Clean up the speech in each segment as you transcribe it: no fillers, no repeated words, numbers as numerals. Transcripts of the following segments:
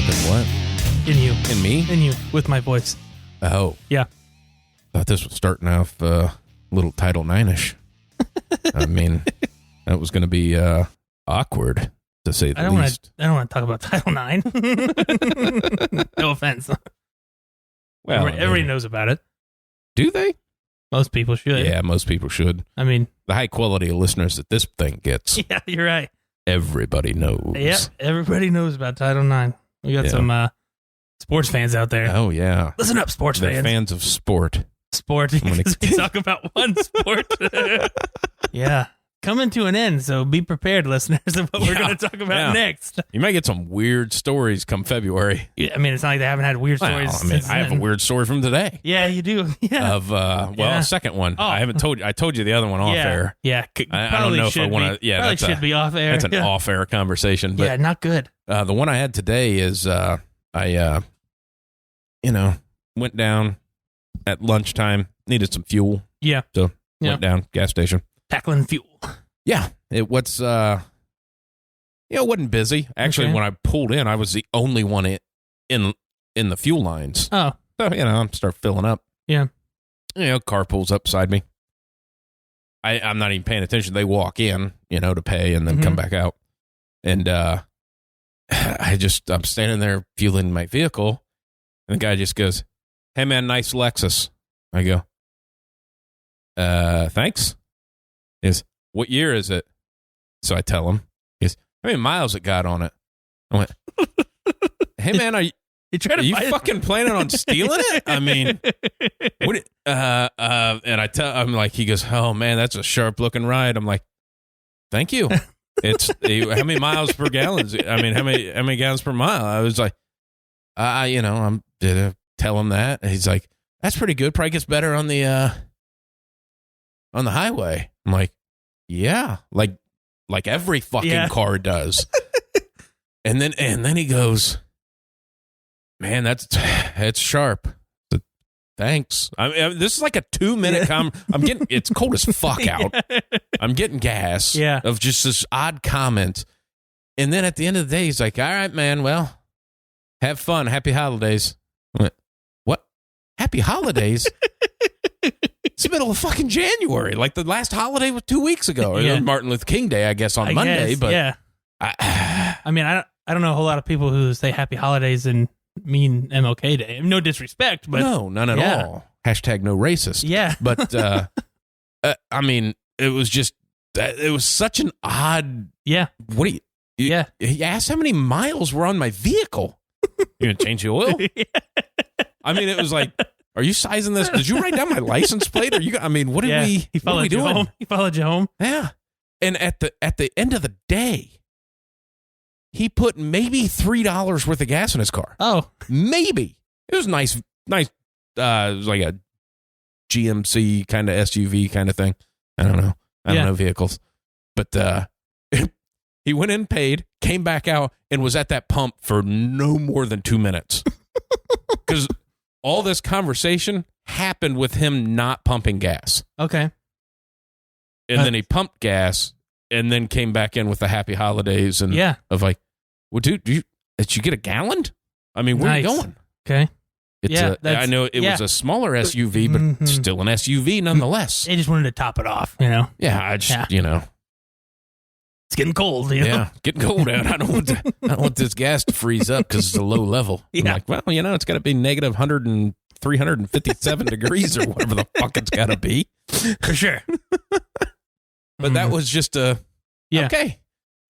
In what? In you. In me? In you, with my voice. Oh. Yeah. Thought this was starting off a little Title IX-ish. I mean, that was going to be awkward, to say the least. I don't want to talk about Title IX. No offense. Well, everybody knows about it. Do they? Most people should. Yeah, most people should. I mean, the high quality of listeners that this thing gets. Yeah, you're right. Everybody knows. Yeah, everybody knows about Title IX. We got some sports fans out there. Oh, yeah. Listen up, sports They're fans. fans of sport. Sport, because we talk about one sport. Yeah. Coming to an end, so be prepared, listeners, of what we're going to talk about next. You might get some weird stories come February. Yeah, I mean, it's not like they haven't had weird stories. I mean, I have a weird story from today. Yeah, you do. Yeah. Of a second one. Oh. I haven't told you. I told you the other one off air. Yeah. I don't know if I want to. Yeah, probably should be off air. That's an off air conversation. But, yeah, not good. The one I had today is I went down at lunchtime, needed some fuel. Yeah. So went down, gas station. Tackling fuel. Yeah. It was, it wasn't busy. Actually, when I pulled in, I was the only one in the fuel lines. Oh. So, I'm start filling up. Yeah. Car pulls up beside me. I'm not even paying attention. They walk in, to pay and then come back out. And I'm standing there fueling my vehicle. And the guy just goes, "Hey, man, nice Lexus." I go, "Thanks." He goes, "What year is it?" So I tell him. He goes, "How many miles it got on it?" I went, "Hey, man, are you fucking planning on stealing it?" I mean, what? And I'm like, he goes, "Oh, man, that's a sharp-looking ride." I'm like, "Thank you." It's how many miles per gallon? I mean, how many gallons per mile? I was like, I'm tell him that. And he's like, "That's pretty good. Probably gets better on the highway." I'm like, "Yeah, like every fucking car does." and then he goes, "Man, that's sharp." So, thanks. I mean, this is like a 2-minute it's cold as fuck out. I'm getting gas of just this odd comment. And then at the end of the day, he's like, "All right, man, well, have fun. Happy holidays." I went, "What? Happy holidays?" It's the middle of fucking January. Like the last holiday was 2 weeks ago. Or Martin Luther King Day, I guess, on Monday. But I mean, I don't know a whole lot of people who say happy holidays and mean MLK Day. No disrespect, but no, none at all. Hashtag no racist. Yeah. But I mean, it was just it was such an odd. Yeah. What do you? He asked how many miles were on my vehicle. You gonna change the oil? I mean, it was like, are you sizing this? Did you write down my license plate? Are you? I mean, what did we? He followed you home. He followed you home. Yeah. And at the end of the day, he put maybe $3 worth of gas in his car. Oh, maybe. It was nice. It was like a GMC kind of SUV kind of thing. I don't know. I don't know vehicles, but he went in, paid, came back out, and was at that pump for no more than 2 minutes. Because all this conversation happened with him not pumping gas. Okay. And then he pumped gas and then came back in with the happy holidays and of like, "Well, dude, did you get a gallon? I mean, where are you going?" Okay. I know it was a smaller SUV, but still an SUV nonetheless. They just wanted to top it off, you know? Yeah, I just, It's getting cold, you know? Yeah, getting cold out. I don't want this gas to freeze up because it's a low level. I'm like, well, it's got to be negative 357 degrees or whatever the fuck it's got to be. For sure. But that was just okay.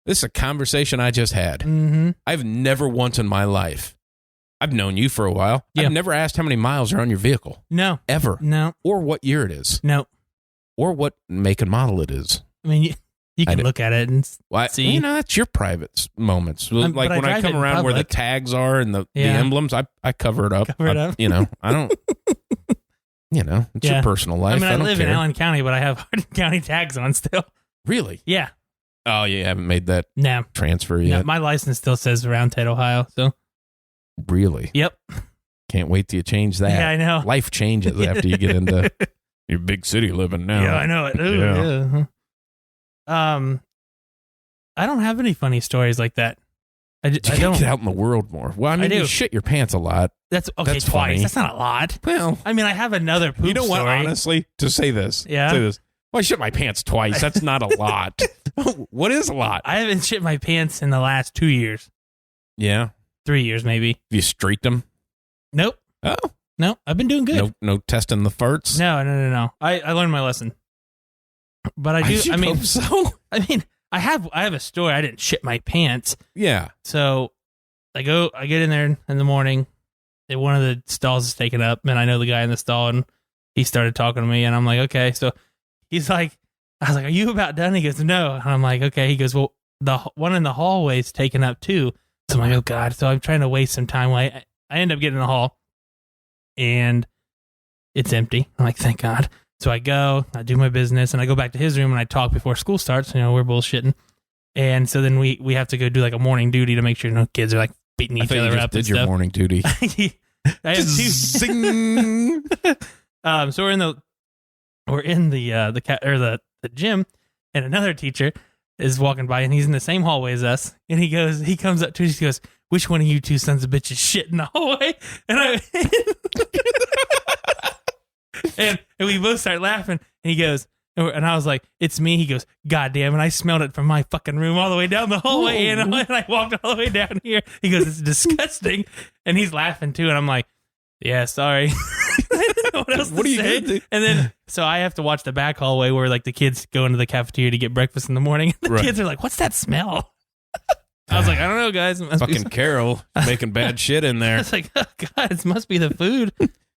This is a conversation I just had. Mm-hmm. I've never once in my life, I've known you for a while. I've never asked how many miles are on your vehicle. No. Ever. No. Or what year it is. No. Or what make and model it is. I mean, you can look at it and see. That's your private moments. Like when I come around where the tags are and the emblems, I cover it up. Cover it up. I don't, it's your personal life. I don't live care. in Allen County, but I have Hardin County tags on still. Really? Yeah. Oh, you haven't made that transfer No, yet? my license still says Round Ted, Ohio. So. Really? Yep. Can't wait till you change that. Yeah, I know. Life changes after you get into your big city living now. Yeah, I know it. Ooh, I don't have any funny stories like that. I don't get out in the world more. Well, I mean, you shit your pants a lot. That's okay. That's twice. funny. That's not a lot. Well, I mean, I have another poop you know what? story. Honestly, to say this. Yeah. Say this. Well, I shit my pants twice. That's not a lot. What is a lot? I haven't shit my pants in the last 2 years. Yeah. 3 years, maybe. Have you streaked them? Nope. Oh. No, I've been doing good. No testing the farts? No. I learned my lesson. But I do. I mean, hope so. I mean, I have a story. I didn't shit my pants. Yeah. So I get in there in the morning. And one of the stalls is taken up, and I know the guy in the stall, and he started talking to me, and I'm like, okay. So he's like, I was like, are you about done? He goes, no. And I'm like, okay. He goes, well, the one in the hallway is taken up too. So I'm like, oh God. So I'm trying to waste some time. Well, I end up getting in the hall, and it's empty. I'm like, thank God. So I go, I do my business, and I go back to his room, and I talk before school starts. You know, we're bullshitting. And so then we have to go do like a morning duty to make sure kids are like beating each other up. Did your morning duty? I have two. Zing. So we're in the gym, and another teacher is walking by, and he's in the same hallway as us. And he comes up to us, he goes, "Which one of you two sons of bitches shit in the hallway?" And we both start laughing. And he goes, and I was like, "It's me." He goes, "God damn it, I smelled it from my fucking room all the way down the hallway, and I walked all the way down here." He goes, "It's disgusting," and he's laughing too. And I'm like, "Yeah, sorry." I didn't know what else to say. Gonna do? And then so I have to watch the back hallway where like the kids go into the cafeteria to get breakfast in the morning. And the kids are like, "What's that smell?" I was like, "I don't know, guys." Fucking Carol making bad shit in there. I was like, "Oh God, it must be the food."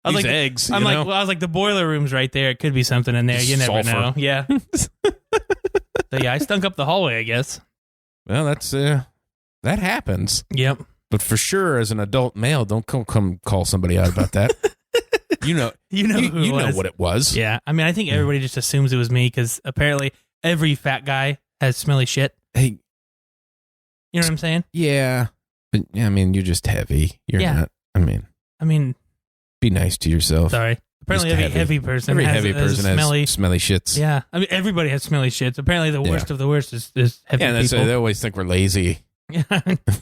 I was These like, eggs. I'm like, well, I was like, the boiler room's right there. It could be something in there. You never know. Yeah. So yeah, I stunk up the hallway, I guess. Well, that's that happens. Yep. But for sure, as an adult male, don't come call somebody out about that. You know what it was. Yeah. I mean, I think everybody just assumes it was me because apparently every fat guy has smelly shit. Hey, you know what I'm saying? Yeah. But yeah, I mean, you're just heavy. You're not. I mean, be nice to yourself. Sorry. Apparently, every heavy person has smelly shits. Yeah. I mean, everybody has smelly shits. Apparently, the worst of the worst is heavy people. They always think we're lazy. Yeah.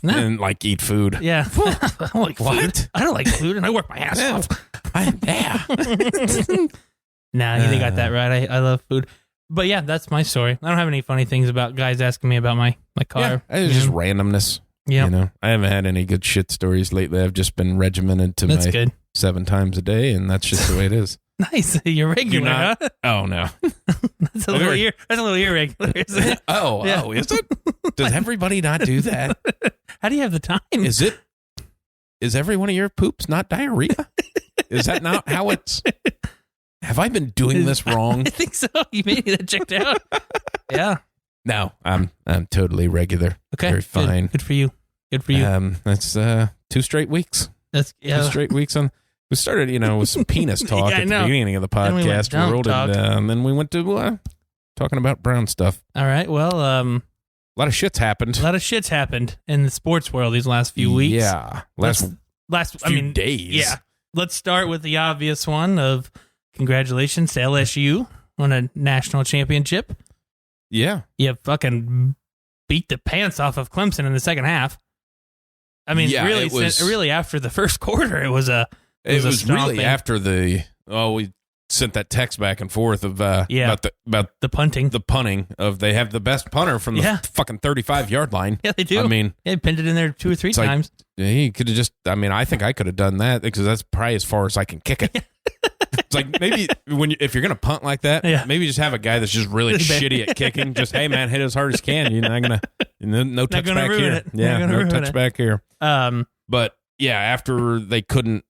No. And like eat food. Yeah. I don't like food. I don't like food, and I work my ass off. Nah, they got that right. I love food. But yeah, that's my story. I don't have any funny things about guys asking me about my car. Yeah, it's just randomness. Yeah. You know, I haven't had any good shit stories lately. I've just been regimented to my good. 7 times a day, and that's just the way it is. Nice. You're regular, huh? Oh, no. That's a little irregular, isn't it? Oh, is it? Does everybody not do that? How do you have the time? Is every one of your poops not diarrhea? Is that not how it's... Have I been doing this wrong? I think so. You maybe that checked out. Yeah. No, I'm totally regular. Okay. Very fine. Good for you. Good for you. That's 2 straight weeks. 2 straight weeks on... We started, with some penis talk at the beginning of the podcast world, and then we went to talking about brown stuff. All right. Well, a lot of shit's happened. A lot of shit's happened in the sports world these last few weeks. Yeah. Last few days. Yeah. Let's start with the obvious one of congratulations to LSU on a national championship. Yeah. You fucking beat the pants off of Clemson in the second half. I mean, really after the first quarter, it was really after we sent that text back and forth of about the punting. The punting of they have the best punter from the fucking 35-yard line. Yeah, they do. I mean, they pinned it in there 2 or 3 times. He could have just. I mean, I think I could have done that because that's probably as far as I can kick it. It's like maybe if you're gonna punt like that, maybe just have a guy that's just really shitty at kicking. Just hey man, hit as hard as can. You're not gonna no touch back here. Yeah, no touch back here. But yeah, after they couldn't.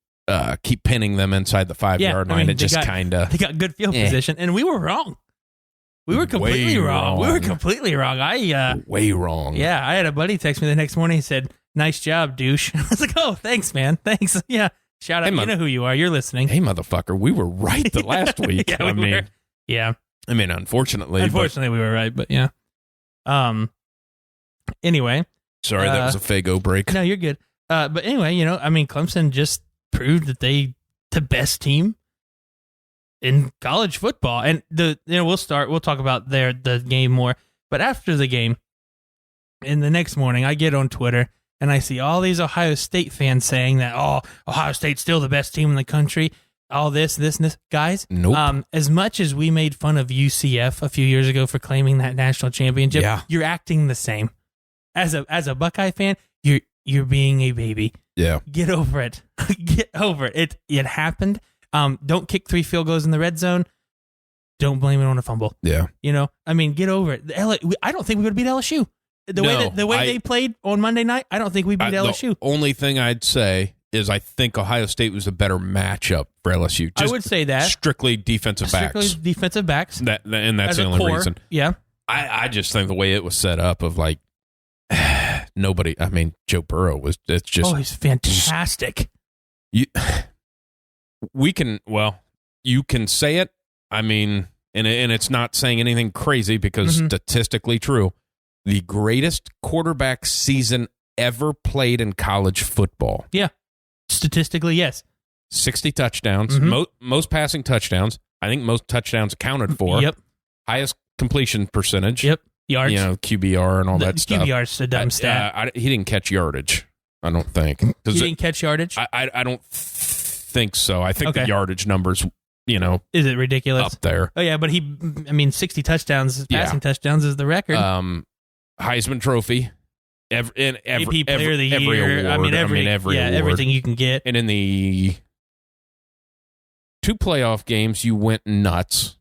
Keep pinning them inside the 5-yard line. It just kind of... They got good field position, and we were wrong. We were completely wrong. We were completely wrong. Way wrong. Yeah, I had a buddy text me the next morning. He said, "Nice job, douche." I was like, "Oh, thanks, man. Thanks." Yeah, shout out. You know who you are. You're listening. Hey, motherfucker. We were right the last week. Yeah, we were. Yeah. I mean, unfortunately. We were right, but yeah. Anyway. Sorry, that was a Fago break. No, you're good. But anyway, Clemson just proved that the best team in college football, and we'll talk about the game more. But after the game, and the next morning, I get on Twitter and I see all these Ohio State fans saying that, oh, Ohio State's still the best team in the country, all this, and this. Guys, nope. As much as we made fun of UCF a few years ago for claiming that national championship, you're acting the same. As a Buckeye fan, you're being a baby. Yeah. Get over it. Get over it. It happened. Don't kick 3 field goals in the red zone. Don't blame it on a fumble. Yeah. I mean, get over it. I don't think we would have beat LSU. The way they played on Monday night, I don't think we beat LSU. The only thing I'd say is I think Ohio State was a better matchup for LSU. I would say that. Strictly defensive backs. And that's the only reason. Yeah. I just think the way it was set up of like nobody, I mean, Joe Burrow it's just. Oh, he's fantastic. You can say it. I mean, and it's not saying anything crazy because statistically true. The greatest quarterback season ever played in college football. Yeah. Statistically, yes. 60 touchdowns, most passing touchdowns. I think most touchdowns accounted for. Yep. Highest completion percentage. Yep. Yards. QBR and all that stuff. QBR's a dumb stat. He didn't catch yardage, I don't think. He didn't catch yardage? I don't think so. I think the yardage numbers, is it ridiculous? Up there. Oh, yeah, but 60 touchdowns, passing touchdowns is the record. Heisman Trophy. AP Player of the Year. Award, every award. Everything you can get. And in the 2 playoff games, you went nuts.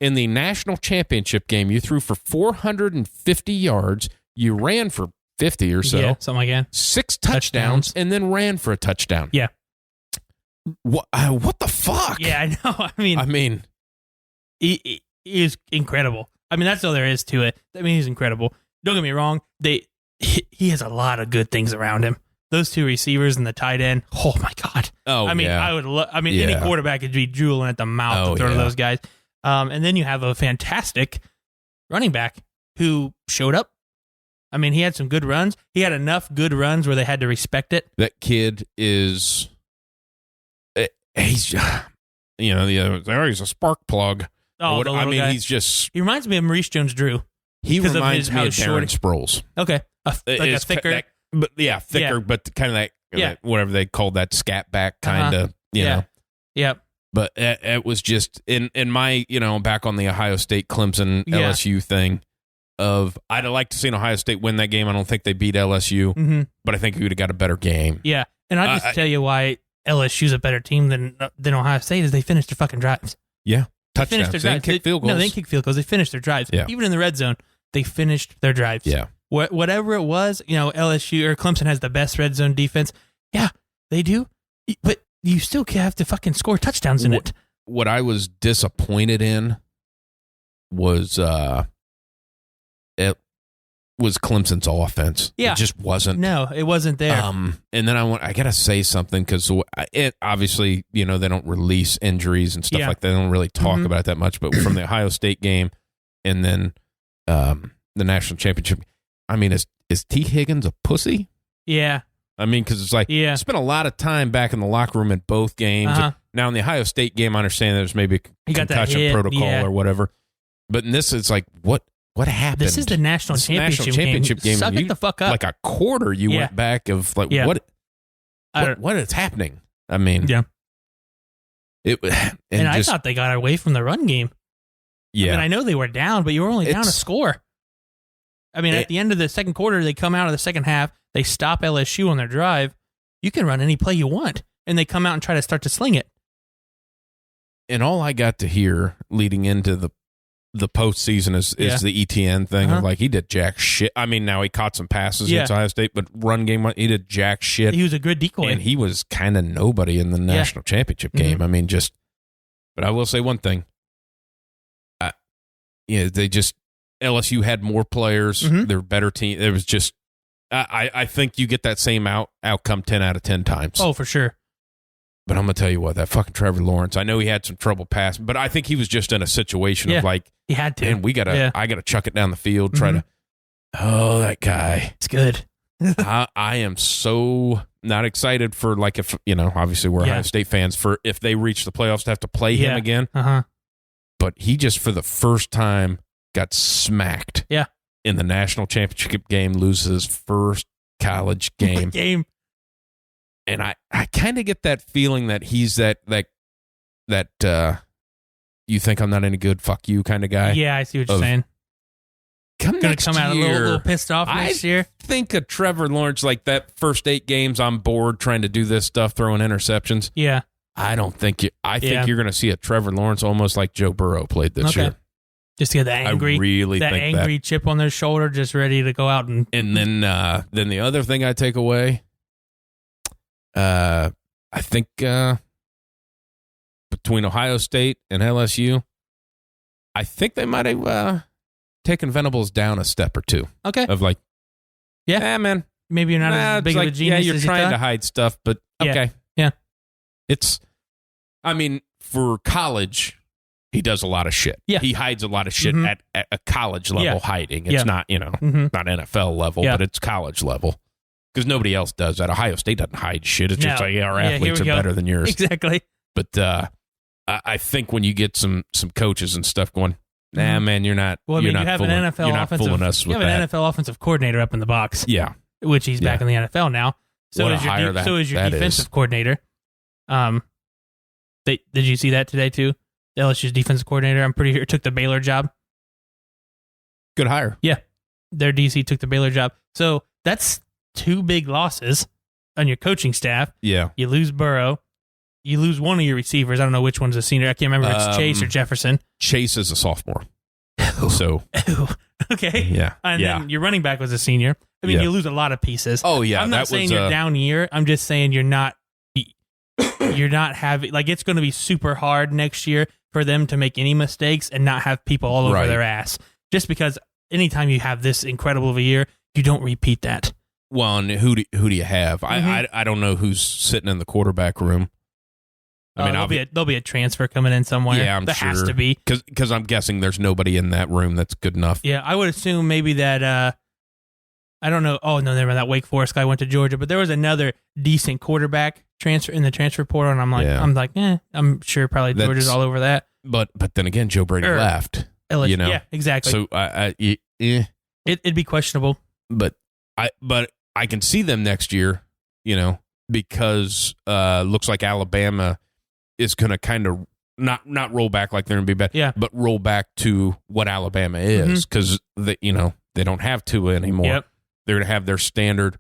In the national championship game, you threw for 450 yards. You ran for 50 or so. Yeah, something like that. 6 touchdowns, and then ran for a touchdown. Yeah. What the fuck? Yeah, I know. I mean, he is incredible. I mean, that's all there is to it. I mean, he's incredible. Don't get me wrong. He has a lot of good things around him. Those 2 receivers and the tight end. Oh my God. Oh, I mean, yeah. I would. Any quarterback could be drooling at the mouth to throw to those guys. And then you have a fantastic running back who showed up. I mean, he had some good runs. He had enough good runs where they had to respect it. That kid is. He's, he's a spark plug. Oh, guy. He's just. He reminds me of Maurice Jones-Drew. He reminds me of Darren Sproles. Okay. A thicker. Thicker, but kind of that, whatever they called that scat back kind of, know. Yep. But it was just, in my, back on the Ohio State, Clemson, LSU thing of, I'd have liked to see Ohio State win that game. I don't think they beat LSU, but I think we would have got a better game. Yeah. And I'll just tell you why LSU's a better team than Ohio State is they finished their fucking drives. Yeah. Touchdowns. They didn't kick field goals. No, they didn't kick field goals. They finished their drives. Yeah. Even in the red zone, they finished their drives. Yeah. Whatever it was, LSU or Clemson has the best red zone defense. Yeah, they do. But you still have to fucking score touchdowns in it. What I was disappointed in was Clemson's offense. Yeah. It just wasn't. No, it wasn't there. And then I got to say something because it obviously, they don't release injuries and stuff like that. They don't really talk about it that much. But from the Ohio State game and then the national championship, I mean, is T. Higgins a pussy? Yeah. I mean, because it's like, spent a lot of time back in the locker room in both games. Now, in the Ohio State game, I understand there's maybe a concussion protocol or whatever. But in this, it's like, what happened? This is the national championship game. Suck it the fuck up. Like a quarter, you went back of like, what is happening? I mean, and I thought they got away from the run game. Yeah. I mean, I know they were down, but you were only down a score. I mean, at the end of the second quarter, they come out of the second half, they stop LSU on their drive. You can run any play you want, and they come out and try to start to sling it. And all I got to hear leading into the postseason is the ETN thing of like he did jack shit. I mean, now he caught some passes against Ohio State, but run game he did jack shit. He was a good decoy, and he was kind of nobody in the national championship game. I mean, but I will say one thing. LSU had more players. They're a better team. It was just, I think you get that same outcome 10 out of 10 times. Oh, for sure. But I'm going to tell you what, that fucking Trevor Lawrence, I know he had some trouble passing, but I think he was just in a situation of like, he had to. And I got to chuck it down the field, that guy. It's good. I am so not excited for like, if, obviously we're Ohio State fans for if they reach the playoffs to have to play him again. But he just for the first time got smacked in the national championship game, loses his first college game. And I kind of get that feeling that he's that you think I'm not any good, fuck you kind of guy. Yeah, I see what you're saying. Gonna come out a little pissed off next year. I think of Trevor Lawrence like that first 8 games on board trying to do this stuff, throwing interceptions. Yeah. I don't think I think you're going to see a Trevor Lawrence almost like Joe Burrow played this year. Just to get that angry, I really think angry chip on their shoulder, just ready to go out and then the other thing I take away, I think between Ohio State and LSU, I think they might have taken Venables down a step or two. Okay, of like, man, maybe you're not as big of a genius. Yeah, you're as trying you to hide stuff, but okay, yeah. It's, I mean, for college, he does a lot of shit. Yeah. He hides a lot of shit at a college level hiding. It's not, not NFL level, but it's college level. Because nobody else does that. Ohio State doesn't hide shit. It's just like, our athletes are better than yours. Exactly. But I think when you get some coaches and stuff going, nah, man, you're not. Well, I mean, you have an NFL fooling us with that. You have an NFL offensive coordinator up in the box. Yeah. Which he's back in the NFL now. So is your defensive coordinator. Did you see that today too? LSU's defensive coordinator, I'm pretty sure, took the Baylor job. Good hire. Yeah, their DC took the Baylor job. So that's 2 big losses on your coaching staff. Yeah, you lose Burrow, you lose one of your receivers. I don't know which one's a senior. I can't remember if it's Chase or Jefferson. Chase is a sophomore. So okay, yeah, and then your running back was a senior. I mean, you lose a lot of pieces. Oh yeah, I'm not saying you're down year. I'm just saying you're not having, like, it's going to be super hard next year for them to make any mistakes and not have people all over their ass. Just because anytime you have this incredible of a year, you don't repeat that. Well, and who do you have? I don't know who's sitting in the quarterback room. I mean, there'll be a transfer coming in somewhere. Yeah, I'm there sure. Has to be, because I'm guessing there's nobody in that room that's good enough. Yeah, I would assume maybe that. I don't know. Oh no, never. That Wake Forest guy went to Georgia, but there was another decent quarterback transfer in the transfer portal, and I'm like, I'm sure probably Georgia's all over that. But then again, Joe Brady left. LSU, yeah, exactly. So it'd be questionable. But I can see them next year, because looks like Alabama is going to kind of not roll back like they're going to be bad, but roll back to what Alabama is, because they don't have Tua anymore. Yep. They're going to have their standard.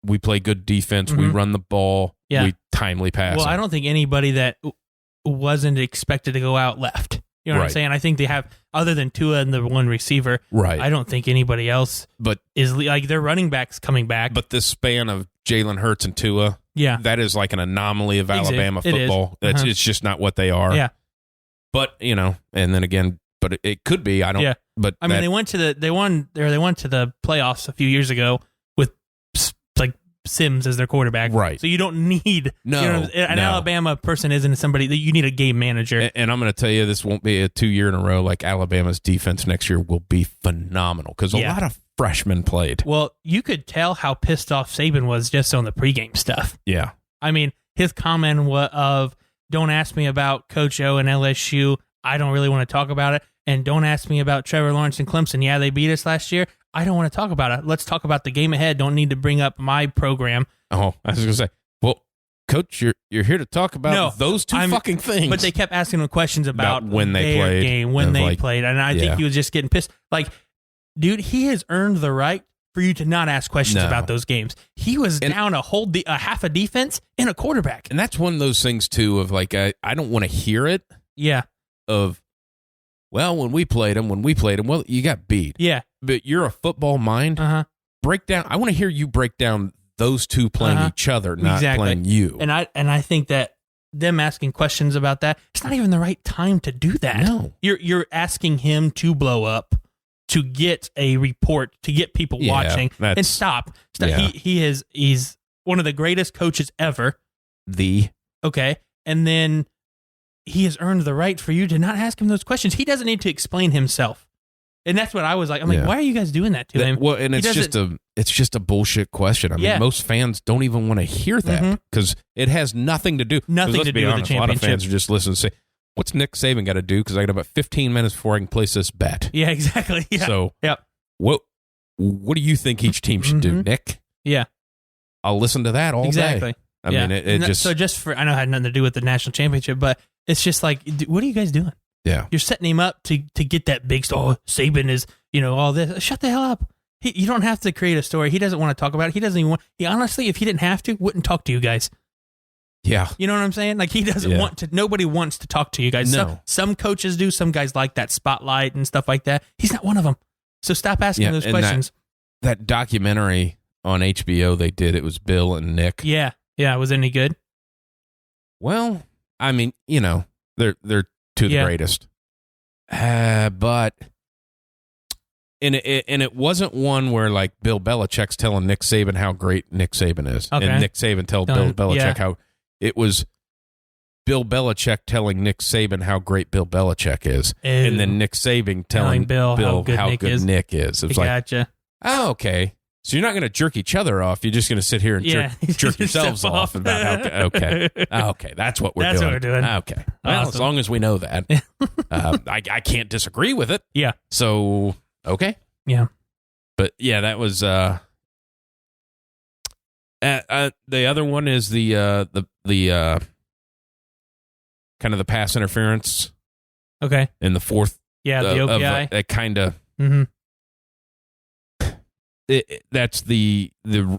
We play good defense. We run the ball. Yeah. We timely pass. Well, I don't think anybody that wasn't expected to go out left. You know what I'm saying? I think they have, other than Tua and the one receiver, I don't think anybody else is, like, their running backs coming back. But this span of Jalen Hurts and Tua, that is like an anomaly of Alabama football. It's just not what they are. Yeah. But, and then again, but it could be. I don't. Yeah. But I mean, they went to the playoffs a few years ago with like Sims as their quarterback. Right. So you don't need an Alabama person isn't somebody that you need a game manager. And I'm going to tell you, this won't be a 2 year in a row. Like, Alabama's defense next year will be phenomenal because a lot of freshmen played. Well, you could tell how pissed off Saban was just on the pregame stuff. Yeah. I mean, his comment of "Don't ask me about Coach O and LSU. I don't really want to talk about it. And don't ask me about Trevor Lawrence and Clemson. Yeah, they beat us last year. I don't want to talk about it. Let's talk about the game ahead. Don't need to bring up my program." Oh, I was going to say, well, Coach, you're here to talk about those two fucking things. But they kept asking him questions about when they their played. Game, when they played. And I think he was just getting pissed. Like, dude, he has earned the right for you to not ask questions about those games. He was down a half a defense and a quarterback. And that's one of those things, too, of like, I don't want to hear it. Yeah. Well, when we played them, well, you got beat. Yeah. But you're a football mind. Break down. I want to hear you break down those two playing each other, not playing you. And I think that them asking questions about that, it's not even the right time to do that. No. You're asking him to blow up, to get a report, to get people watching, and stop. Yeah. He's one of the greatest coaches ever. Okay. And then he has earned the right for you to not ask him those questions. He doesn't need to explain himself. And that's what I was like. I'm like, why are you guys doing that to him? Well, and it's just a bullshit question. I mean, most fans don't even want to hear that because it has nothing to do. Nothing to do with the championship. A lot of fans are just listening and say, "What's Nick Saban got to do?" Because I got about 15 minutes before I can place this bet. Yeah, exactly. Yeah. So, what do you think each team should do, Nick? Yeah. I'll listen to that all Exactly. day. I mean, it just... So just for, I know it had nothing to do with the national championship, but it's just like, what are you guys doing? Yeah. You're setting him up to get that big story. Oh, Saban is, all this. Shut the hell up. You don't have to create a story. He doesn't want to talk about it. He doesn't even want, he honestly, if he didn't have to, wouldn't talk to you guys. Yeah. You know what I'm saying? Like, he doesn't want to, nobody wants to talk to you guys. No. Some coaches do. Some guys like that spotlight and stuff like that. He's not one of them. So stop asking those questions. That documentary on HBO they did, it was Bill and Nick. Yeah. Yeah. Was it any good? Well, I mean, they're two of the greatest. But and it wasn't one where like Bill Belichick's telling Nick Saban how great Nick Saban is, and Nick Saban tell Bill Belichick how. It was Bill Belichick telling Nick Saban how great Bill Belichick is, and then Nick Saban telling Bill how good Nick is. It was gotcha. Oh, okay. So you're not going to jerk each other off. You're just going to sit here and jerk yourselves off about how. Okay. That's what we're doing. That's what we're doing. Okay. Well, Awesome. as long as we know that, I can't disagree with it. Yeah. So okay. Yeah. But yeah, that was. The other one is the kind of the pass interference. Okay. In the fourth. Yeah, the OBJ. That kind of. Mm-hmm. That's the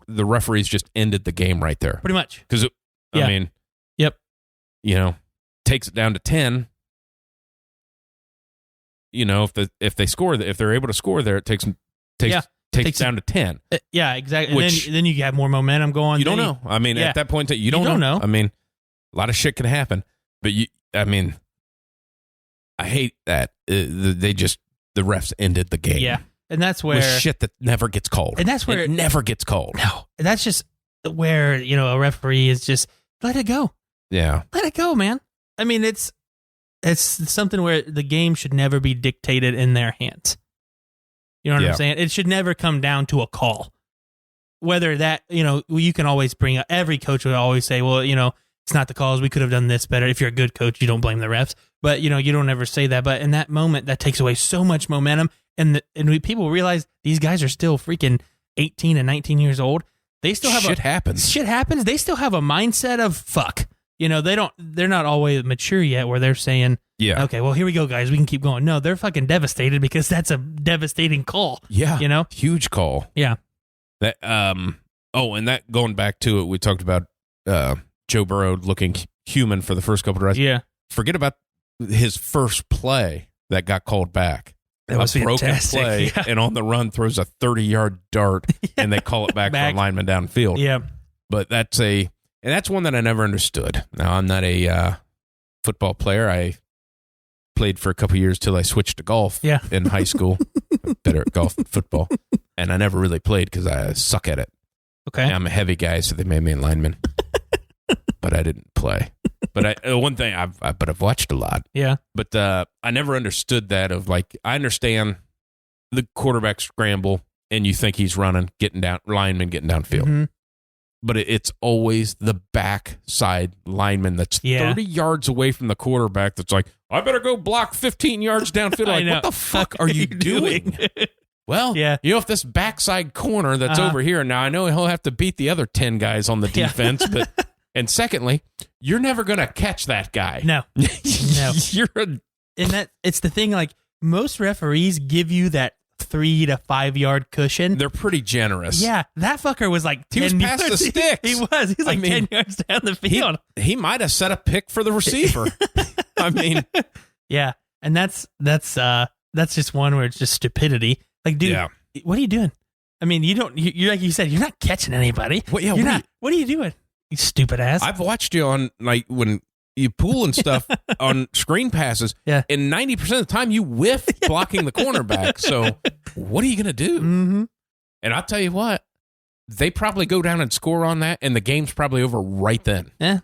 referees just ended the game right there. Pretty much. Because I mean. Yep. Takes it down to 10. If they score, if they're able to score there, it takes it down to 10. Yeah, exactly. And then you have more momentum going. You don't know. I mean, at that point, you don't know. I mean, a lot of shit can happen. But I hate that. The refs ended the game. Yeah. And that's where. With shit that never gets called. And that's where. It never gets called. No. And that's just where, a referee is just, let it go. Yeah. Let it go, man. I mean, it's something where the game should never be dictated in their hands. You know what I'm saying? It should never come down to a call. Whether that, you can always bring up, every coach will always say, well, it's not the calls. We could have done this better. If you're a good coach, you don't blame the refs. But, you don't ever say that. But in that moment, that takes away so much momentum. And people realize these guys are still freaking 18 and 19 years old. They still have Shit happens. They still have a mindset of fuck. They're not always mature yet where they're saying, okay, well, here we go, guys. We can keep going. No, they're fucking devastated because that's a devastating call. Yeah. Huge call. Yeah. That, and that going back to it, we talked about Joe Burrow looking human for the first couple of drives. Yeah. Forget about his first play that got called back. That was a broken fantastic. play, and on the run throws a 30-yard dart, and they call it back for a lineman downfield. Yeah. But that's one that I never understood. Now, I'm not a football player. I played for a couple years till I switched to golf in high school. Better at golf than football. And I never really played because I suck at it. Okay. And I'm a heavy guy, so they made me a lineman. But I didn't play. But one thing, I've watched a lot. Yeah. But I never understood that of like, I understand the quarterback scramble and you think he's running, lineman getting downfield. Mm-hmm. But it's always the backside lineman that's 30 yards away from the quarterback that's like, I better go block 15 yards downfield. Like, what the fuck are you doing? Well, if this backside corner that's over here, now I know he'll have to beat the other 10 guys on the defense, but and secondly, you're never going to catch that guy. No. And it's the thing, like, most referees give you that 3 to 5 yard cushion. They're pretty generous. Yeah, that fucker was like 10 yards. He was past the sticks. He was like 10 yards down the field. He might have set a pick for the receiver. I mean, yeah, and that's just one where it's just stupidity. Like, dude, what are you doing? I mean, you're like you said, you're not catching anybody. What are you doing? You stupid ass. I've watched you on, like, when you pool and stuff on screen passes, and 90% of the time you whiff blocking the cornerback. So what are you going to do? Mm-hmm. And I'll tell you what, they probably go down and score on that, and the game's probably over right then. Yeah.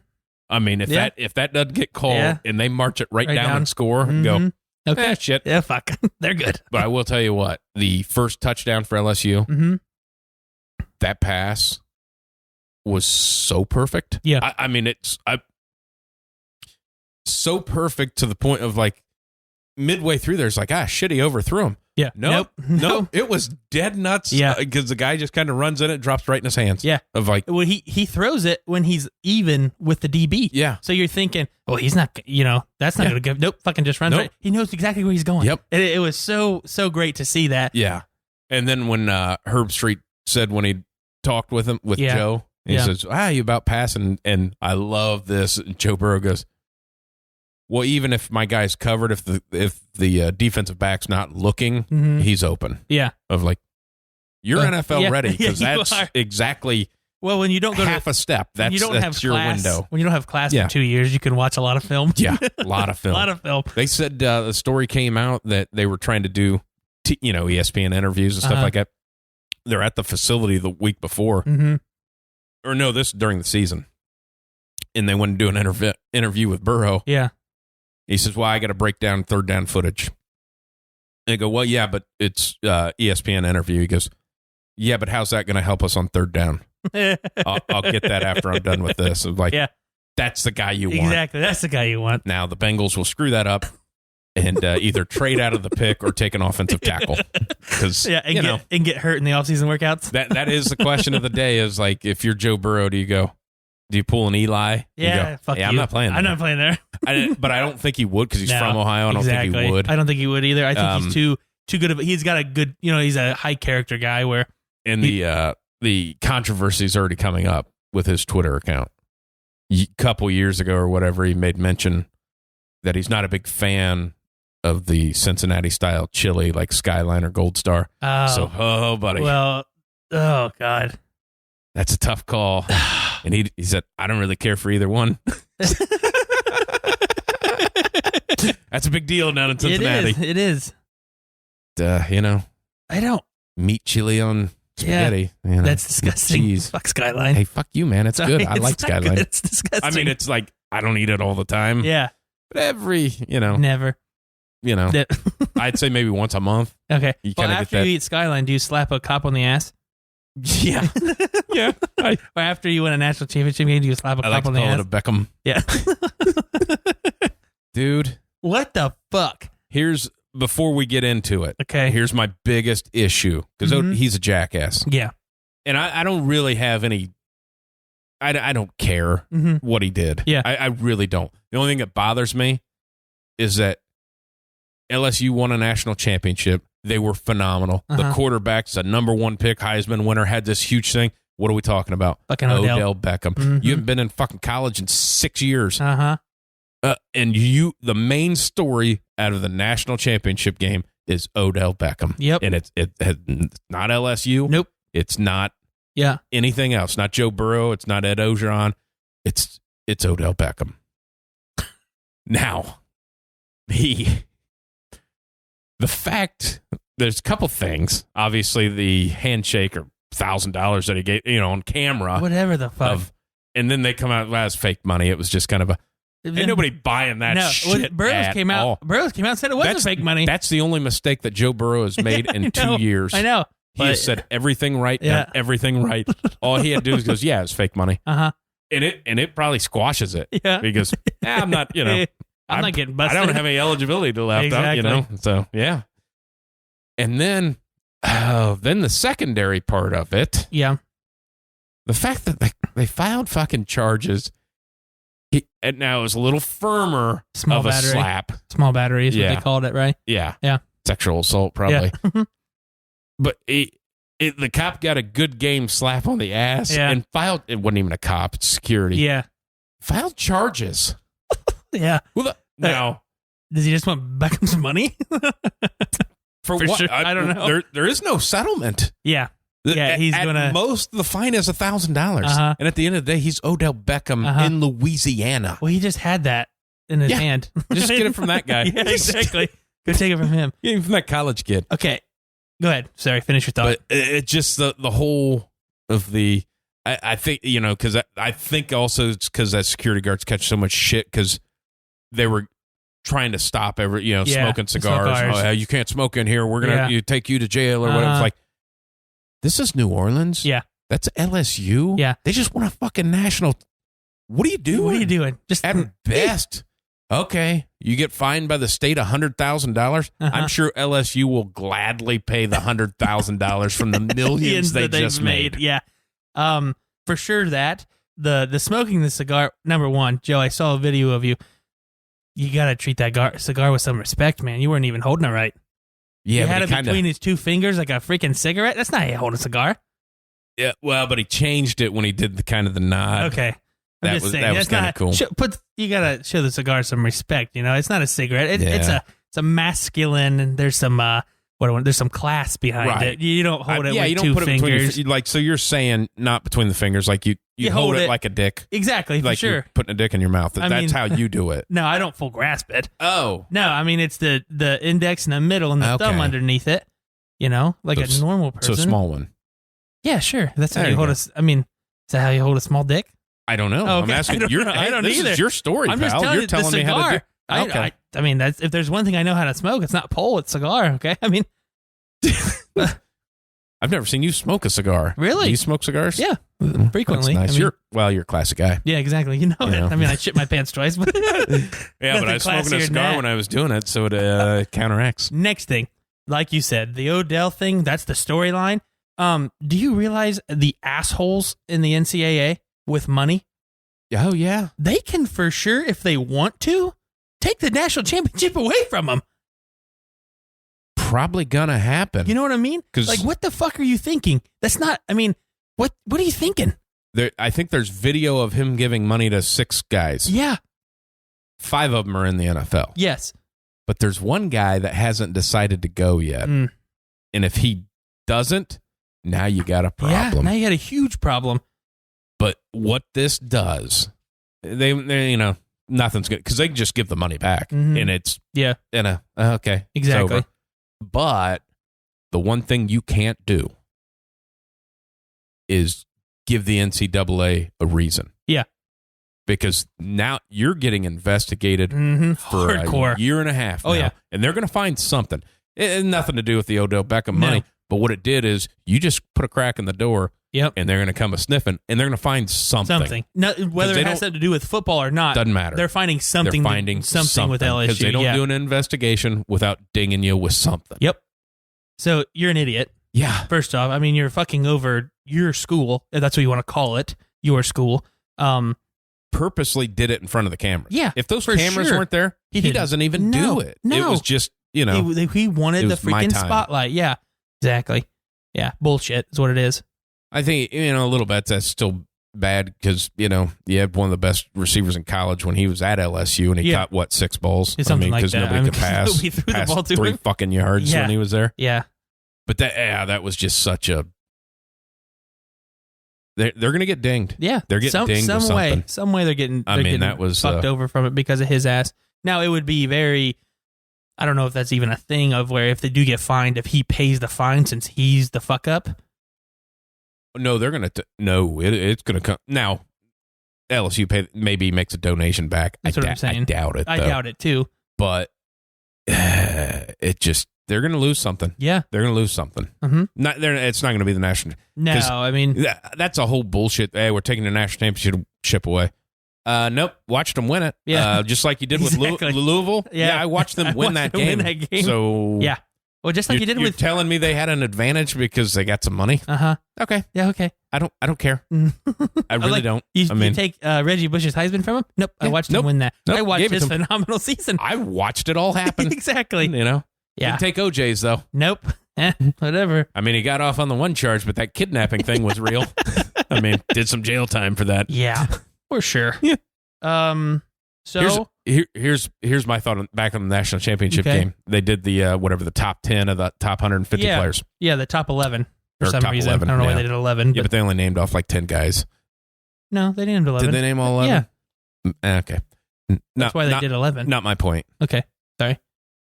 I mean, if that doesn't get called and they march it right down and score and go, okay, shit. Yeah, fuck. They're good. But I will tell you what, the first touchdown for LSU, that pass was so perfect. Yeah. I mean, it's so perfect to the point of, like, midway through, there's like, shit, he overthrew him. Yeah. Nope. It was dead nuts. Yeah. Because the guy just kind of runs in it, drops right in his hands. Yeah. Of like, well, he throws it when he's even with the DB. Yeah. So you're thinking, well, he's not, that's not going to go. Nope. Fucking just runs right. He knows exactly where he's going. Yep. It was so great to see that. Yeah. And then when Herb Street said when he talked with him, with Joe, he says, you about passing. And I love this. Joe Burrow goes, well, even if my guy's covered, if the defensive back's not looking, he's open. Yeah. Of like, you're NFL ready, because that's exactly when you don't go half a step. That's your window. When you don't have class for 2 years, you can watch a lot of film. Yeah, a lot of film. A lot of film. They said the story came out that they were trying to do, ESPN interviews and stuff like that. They're at the facility the week before, or no, this during the season, and they went to do an interview with Burrow. Yeah. He says, well, I got to break down third down footage. They go, well, yeah, but it's ESPN interview. He goes, yeah, but how's that going to help us on third down? I'll get that after I'm done with this. I'm like, that's the guy you want. Exactly. That's the guy you want. Now, the Bengals will screw that up and either trade out of the pick or take an offensive tackle. Because, and get hurt in the offseason workouts. That is the question of the day is like, if you're Joe Burrow, do you pull an Eli? Yeah, fuck you. I'm not playing there. I'm not playing there. But I don't think he would because he's from Ohio. I don't think he would. I don't think he would either. I think he's too good of. He's got a good. He's a high character guy. Where and the controversy is already coming up with his Twitter account. A couple years ago or whatever, he made mention that he's not a big fan of the Cincinnati style chili like Skyline or Gold Star. Oh, buddy. Well, oh God, that's a tough call. And he said, I don't really care for either one. That's a big deal down in Cincinnati. It is. I don't. Meat chili on spaghetti. That's disgusting. Cheese. Fuck Skyline. Hey, fuck you, man. It's good. I like Skyline. It's disgusting. I mean, it's like, I don't eat it all the time. Yeah. But every, Never. I'd say maybe once a month. Okay. Well, after you eat Skyline, do you slap a cop on the ass? Yeah. Yeah. Or after you win a national championship game, do you slap a cop on the ass? I like to call it a Beckham. Yeah. Dude. What the fuck? Before we get into it, okay. Here's my biggest issue, because he's a jackass. Yeah. And I don't really have any, I don't care what he did. Yeah. I really don't. The only thing that bothers me is that LSU won a national championship. They were phenomenal. The quarterback's a number one pick, Heisman winner, had this huge thing. What are we talking about? Fucking Odell Beckham. You haven't been in fucking college in 6 years. Uh-huh. And the main story out of the national championship game is Odell Beckham. Yep. And it's not LSU. Nope. It's not anything else. Not Joe Burrow. It's not Ed Ogeron. It's Odell Beckham. Now, the fact, there's a couple things. Obviously, the handshake or $1,000 that he gave, on camera. Whatever the fuck. And then they come out as fake money. It was just kind of ain't nobody buying that shit. Burrows came out and said it wasn't fake money. That's the only mistake that Joe Burrow has made in 2 years. I know. He has said everything right, done everything right. All he had to do is goes, it's fake money. Uh-huh. And it probably squashes it. Yeah. Because I'm not, I'm not getting busted. I don't have any eligibility to left out, So, yeah. And then the secondary part of it. Yeah. The fact that they filed fucking charges. And now it was a little firmer of a slap. Small battery is what they called it, right? Yeah. Yeah. Sexual assault, probably. Yeah. But the cop got a good game slap on the ass and filed. It wasn't even a cop, it's security. Yeah. Filed charges. Yeah. Now, does he just want Beckham's money? For what? Sure. I don't know. There is no settlement. Yeah. Yeah, he's at most the fine is $1,000, and at the end of the day, he's Odell Beckham in Louisiana. Well, he just had that in his hand. Just get it from that guy. Yeah, exactly. Go take it from him. Get it from that college kid. Okay, go ahead. Sorry, finish your thought. But it just the whole of the. I think because I think also it's because that security guards catch so much shit because they were trying to stop smoking cigars. Oh, you can't smoke in here. We're gonna take you to jail or whatever. It's like. This is New Orleans. Yeah. That's LSU. Yeah. They just won a fucking national. What are you doing? What are you doing? Just at best Okay, you get fined by the state $100,000. I'm sure LSU will gladly pay the $100,000 from the millions they just made. Yeah, for sure. That the smoking the cigar. Number one, Joe, I saw a video of you. You gotta treat that cigar with some respect, man. You weren't even holding it right. Yeah, he had it between his two fingers like a freaking cigarette. That's not how you hold a cigar. Yeah, well, but he changed it when he did the nod. Okay. That was kind of cool. You gotta show the cigar some respect. You know, it's not a cigarette. It's a masculine, and there's some there's some class behind it. You don't hold it with you don't two put fingers. It between so you're saying not between the fingers, like you hold it like a dick. Exactly, for like sure. You're putting a dick in your mouth. That's how you do it. No, I don't full grasp it. Oh. No, I mean it's the index in the middle and the thumb underneath it. You know, like a normal person. So a small one. Yeah, sure. That's how you hold is that how you hold a small dick? I don't know. I'm asking. I don't either. This is your story, I'm pal. just telling You're telling me how to do. Okay. I mean, if there's one thing I know how to smoke, it's not pole, it's cigar. Okay, I mean, I've never seen you smoke a cigar. Really? Do you smoke cigars? Yeah, frequently. That's nice. You're a classic guy. Yeah, exactly. You know it. I mean, I shit my pants twice, but yeah, but I was smoking a cigar when I was doing it, so it counteracts. Next thing, like you said, the Odell thing. That's the storyline. Do you realize the assholes in the NCAA with money? Oh, yeah. They can for sure, if they want to, take the national championship away from them. Probably gonna happen. You know what I mean? Like, what the fuck are you thinking? That's not, I mean, what are you thinking? I think there's video of him giving money to 6 guys. Yeah. 5 of them are in the NFL. Yes. But there's one guy that hasn't decided to go yet. And if he doesn't, now you got a problem. Yeah, now you got a huge problem. But what this does, they nothing's good because they can just give the money back, and it's okay, exactly. It's over. But the one thing you can't do is give the NCAA a reason. Yeah, because now you're getting investigated for hardcore. a year and a half. Oh now, yeah, and they're going to find something. It had nothing to do with the Odell Beckham money. But what it did is you just put a crack in the door. Yep. And they're going to come a sniffing, and they're going to find something. No, whether it has something to do with football or not, doesn't matter. They're finding something. They're finding something with LSU because they don't do an investigation without dinging you with something. Yep. So you're an idiot. Yeah. First off, I mean, you're fucking over your school. If that's what you want to call it, your school. Purposely did it in front of the cameras. Yeah. If those cameras weren't there, he doesn't even do it. No. It was just, he wanted the freaking spotlight. Yeah. Exactly. Yeah. Bullshit is what it is. I think, a little bit that's still bad because, you had one of the best receivers in college when he was at LSU and he caught, 6 balls? Something like that. Nobody could pass. Nobody threw the ball to 3 him. fucking yards when he was there. Yeah. But that was just such a... They're going to get dinged. Yeah. They're getting dinged with something. Some way they're getting that was fucked over from it because of his ass. Now, it would be very... I don't know if that's even a thing of where if they do get fined, if he pays the fine since he's the fuck up. No, they're going to... No, it's going to come... Now, LSU maybe makes a donation back. That's what I'm saying. I doubt it, though. I doubt it, too. But it just... They're going to lose something. Yeah. They're going to lose something. Mm-hmm. It's not going to be the national... No, I mean... That's a whole bullshit. Hey, we're taking the national championship away. Nope. Watched them win it. Yeah. Just like you did with Louisville. Yeah. I watched them win that game. So... Yeah. Well, just like you did with... You're telling me they had an advantage because they got some money? Uh-huh. Okay. Yeah, okay. I don't care. I really don't. You take Reggie Bush's Heisman from him? Nope. I watched him win that. Nope. I watched his phenomenal season. I watched it all happen. Exactly. Yeah. You take OJ's, though. Nope. Whatever. I mean, he got off on the one charge, but that kidnapping thing was real. I mean, did some jail time for that. Yeah, for sure. Yeah. So here's my thought back on the national championship game. They did the the top 10 of the top 150 players. Yeah, the top 11 for or some top reason. 11, I don't know why they did 11. Yeah, but they only named off like 10 guys. No, they named 11. Did they name all 11? Yeah. Okay. That's why they did 11. Not my point. Okay. Sorry.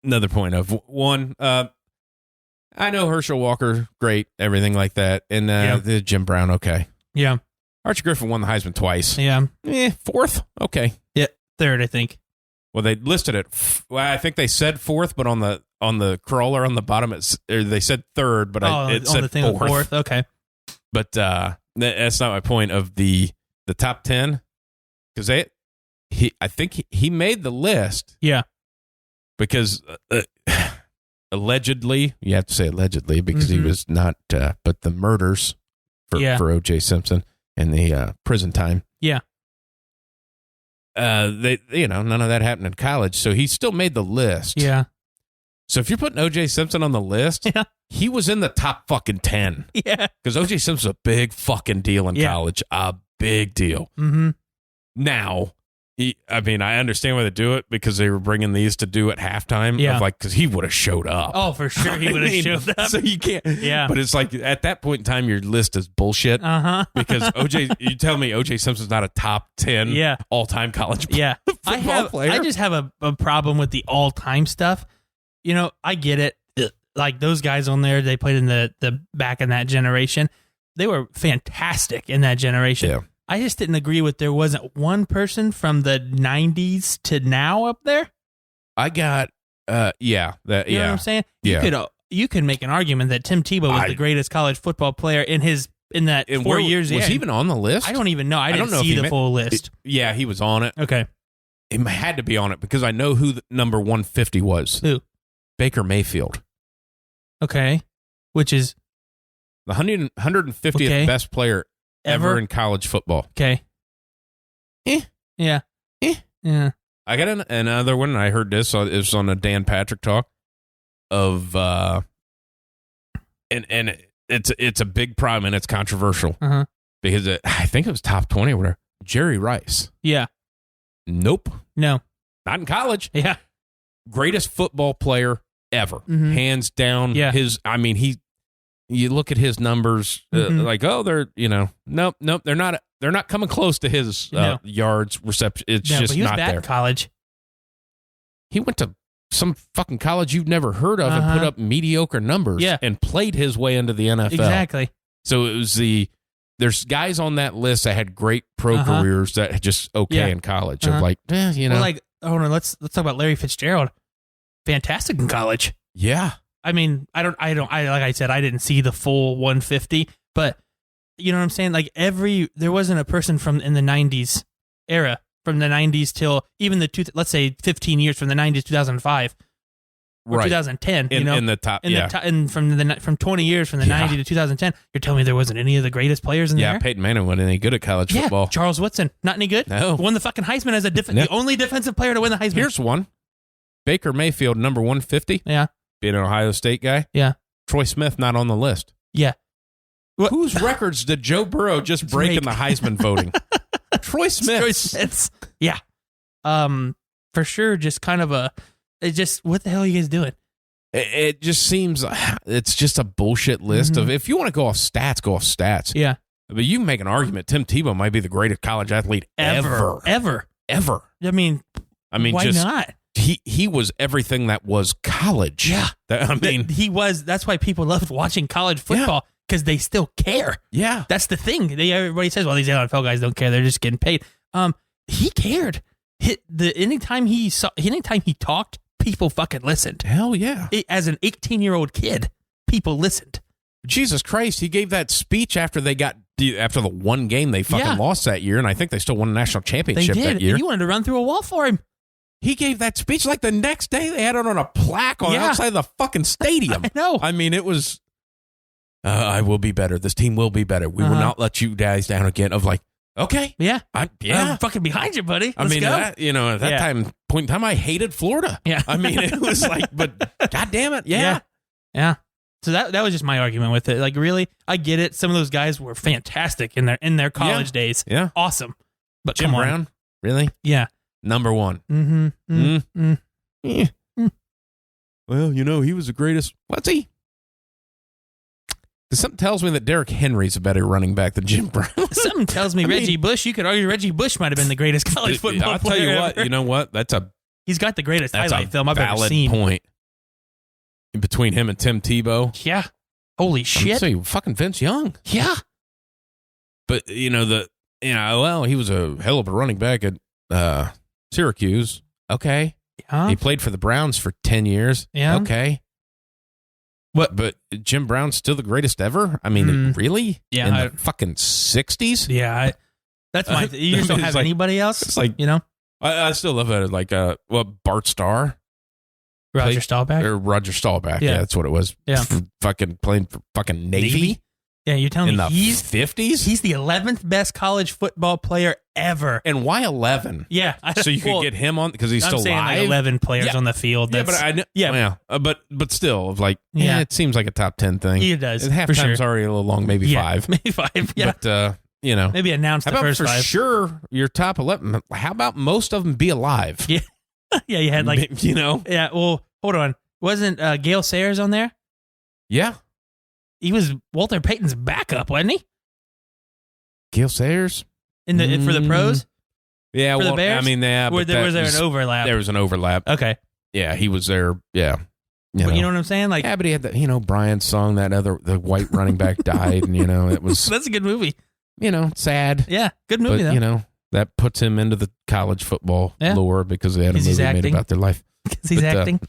Another point of one. I know Herschel Walker, great, everything like that, and the Jim Brown, okay. Yeah. Archie Griffin won the Heisman twice. Yeah. 4th, okay. Yeah, 3rd, I think. Well, they listed it. Well, I think they said 4th, but on the crawler on the bottom, they said 3rd, but it said the thing 4th. Okay. But that's not my point of the top 10 because I think he made the list. Yeah. Because allegedly, you have to say allegedly because he was not, but the murders for O.J. Simpson and the prison time. Yeah. They, none of that happened in college, so he still made the list. Yeah. So if you're putting O.J. Simpson on the list, he was in the top fucking 10. Yeah. Because O.J. Simpson's a big fucking deal in college. A big deal. Mm-hmm. Now, I understand why they do it because they were bringing these to do at halftime. Yeah. Because he would have showed up. Oh, for sure. He would have showed up. So you can't. Yeah. But it's like at that point in time, your list is bullshit. Because you tell me O.J. Simpson's not a top 10 all-time college football player. I just have a problem with the all-time stuff. I get it. Like those guys on there, they played in the back in that generation. They were fantastic in that generation. Yeah. I just didn't agree with there wasn't one person from the 90s to now up there. I got, You know what I'm saying? Yeah. You could make an argument that Tim Tebow was the greatest college football player in that 4 years. Was he even on the list? I don't even know. I didn't know see the full list. Yeah, he was on it. Okay. It had to be on it because I know who the number 150 was. Who? Baker Mayfield. Okay. Which is? The 150th best player ever in college football. Okay. Yeah. Yeah. I got another one. I heard this. It was on a Dan Patrick talk of, and it's a big problem and it's controversial because I think it was top 20 or whatever. Jerry Rice. Yeah. Nope. No. Not in college. Yeah. Greatest football player ever, hands down. Yeah. You look at his numbers, they're nope, they're not coming close to his yards reception. It's just but he was not bad there. In college. He went to some fucking college you've never heard of and put up mediocre numbers and played his way into the NFL. Exactly. So it was there's guys on that list that had great pro careers that had just in college of like, Well, like, hold on, let's talk about Larry Fitzgerald. Fantastic in college. Yeah. I mean, I like I said, I didn't see the full 150, but you know what I'm saying? Like there wasn't a person in the 90s era, from the 90s till even let's say 15 years from the 90s, 2005 or 2010, in the top, and from 20 years from the 90 to 2010, you're telling me there wasn't any of the greatest players in there? Yeah, Peyton Manning wasn't any good at college football. Charles Woodson, not any good? No. Won the fucking Heisman as the only defensive player to win the Heisman. Here's one. Baker Mayfield, number 150. Yeah. Being an Ohio State guy. Yeah. Troy Smith, not on the list. Yeah. Whose records did Joe Burrow just break in the Heisman voting? Troy Smith's. Yeah. For sure, just kind of what the hell are you guys doing? It just seems, it's just a bullshit list of, if you want to go off stats, go off stats. Yeah. But you can make an argument, Tim Tebow might be the greatest college athlete ever. I mean, why just, not? He was everything that was college. Yeah. He was. That's why people loved watching college football, because they still care. Yeah. That's the thing. Everybody says, well, these NFL guys don't care. They're just getting paid. He cared. Anytime he talked, people fucking listened. Hell yeah. As an 18-year-old kid, people listened. Jesus Christ, he gave that speech after the one game they fucking lost that year, and I think they still won a national championship that year. And you wanted to run through a wall for him. He gave that speech like the next day. They had it on a plaque outside the fucking stadium. I know. I mean, it was, I will be better. This team will be better. We will not let you guys down again. Of like, okay. Yeah. I'm fucking behind you, buddy. Let's go. At that point in time, I hated Florida. Yeah. I mean, it was like, but God damn it. Yeah. So that was just my argument with it. Like, really, I get it. Some of those guys were fantastic in their college days. Yeah. Awesome. But Jim Brown? Really? Yeah. Number one. Yeah. Well, he was the greatest. Was he? Something tells me that Derrick Henry's a better running back than Jim Brown. Something tells me Reggie Bush. You could argue Reggie Bush might have been the greatest college football I'll tell you player what. ever. You know what? He's got the greatest highlight film I've ever valid seen. Point between him and Tim Tebow. Yeah. Holy shit. So fucking Vince Young. Yeah. But he was a hell of a running back at Syracuse. Okay. Yeah. He played for the Browns for 10 years. Yeah. Okay. What? But Jim Brown's still the greatest ever? I mean, really? Yeah. In the fucking 60s? Yeah. That's my... You just don't have anybody else? It's like... I still love it. Like, Bart Starr? Roger Staubach? Or Roger Staubach. Yeah, that's what it was. Yeah. Fucking playing for fucking Navy? Yeah, you're telling me in the 50s? He's the 11th best college football player ever. And why 11? Yeah. So you could get him on because he's still saying live? like 11 players on the field. Yeah, but I know. Yeah. But still, like, it seems like a top 10 thing. It does. Halftime's already a little long, maybe 5. Maybe 5, yeah. But, maybe announce the first 5. Sure, your top 11. How about most of them be alive? Yeah. Yeah, you had like, Yeah, well, hold on. Wasn't Gale Sayers on there? Yeah. He was Walter Payton's backup, wasn't he? Gale Sayers? For the pros? Yeah, for the Bears? I mean, yeah. Was there an overlap? There was an overlap. Okay. Yeah, he was there. Yeah. You know what I'm saying? Like, yeah, but he had that, Brian's song, the white running back died, and, it was. That's a good movie. Sad. Yeah, good movie, but, though. That puts him into the college football lore because they had a movie made about their life. Because he's acting.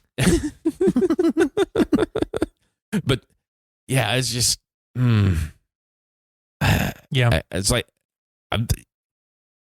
But, yeah, it's just. Yeah. It's like.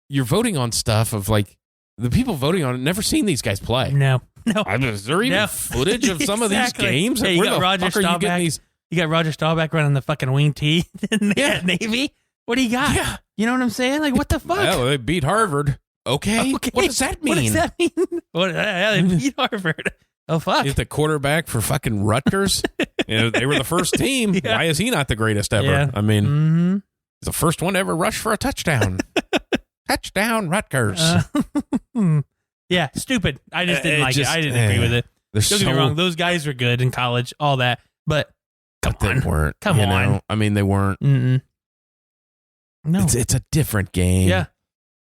You're voting on stuff of, like, the people voting on it never seen these guys play. No. Is there even footage of some of these games? Hey, Where the fuck are you getting these? You got Roger Staubach running the fucking wing T at Navy. What do you got? Yeah. You know what I'm saying? Like, what the fuck? Well, they beat Harvard. Okay. What does that mean? What does that mean? They beat Harvard. Oh, fuck. If the quarterback for fucking Rutgers, they were the first team. Yeah. Why is he not the greatest ever? Yeah. I mean, he's the first one to ever rush for a touchdown. Touchdown, Rutgers. Yeah, stupid. I just didn't like it. I didn't agree with it. Don't get me wrong. Those guys were good in college, all that. But they weren't. Come on. I mean, they weren't. Mm-mm. No. It's a different game. Yeah.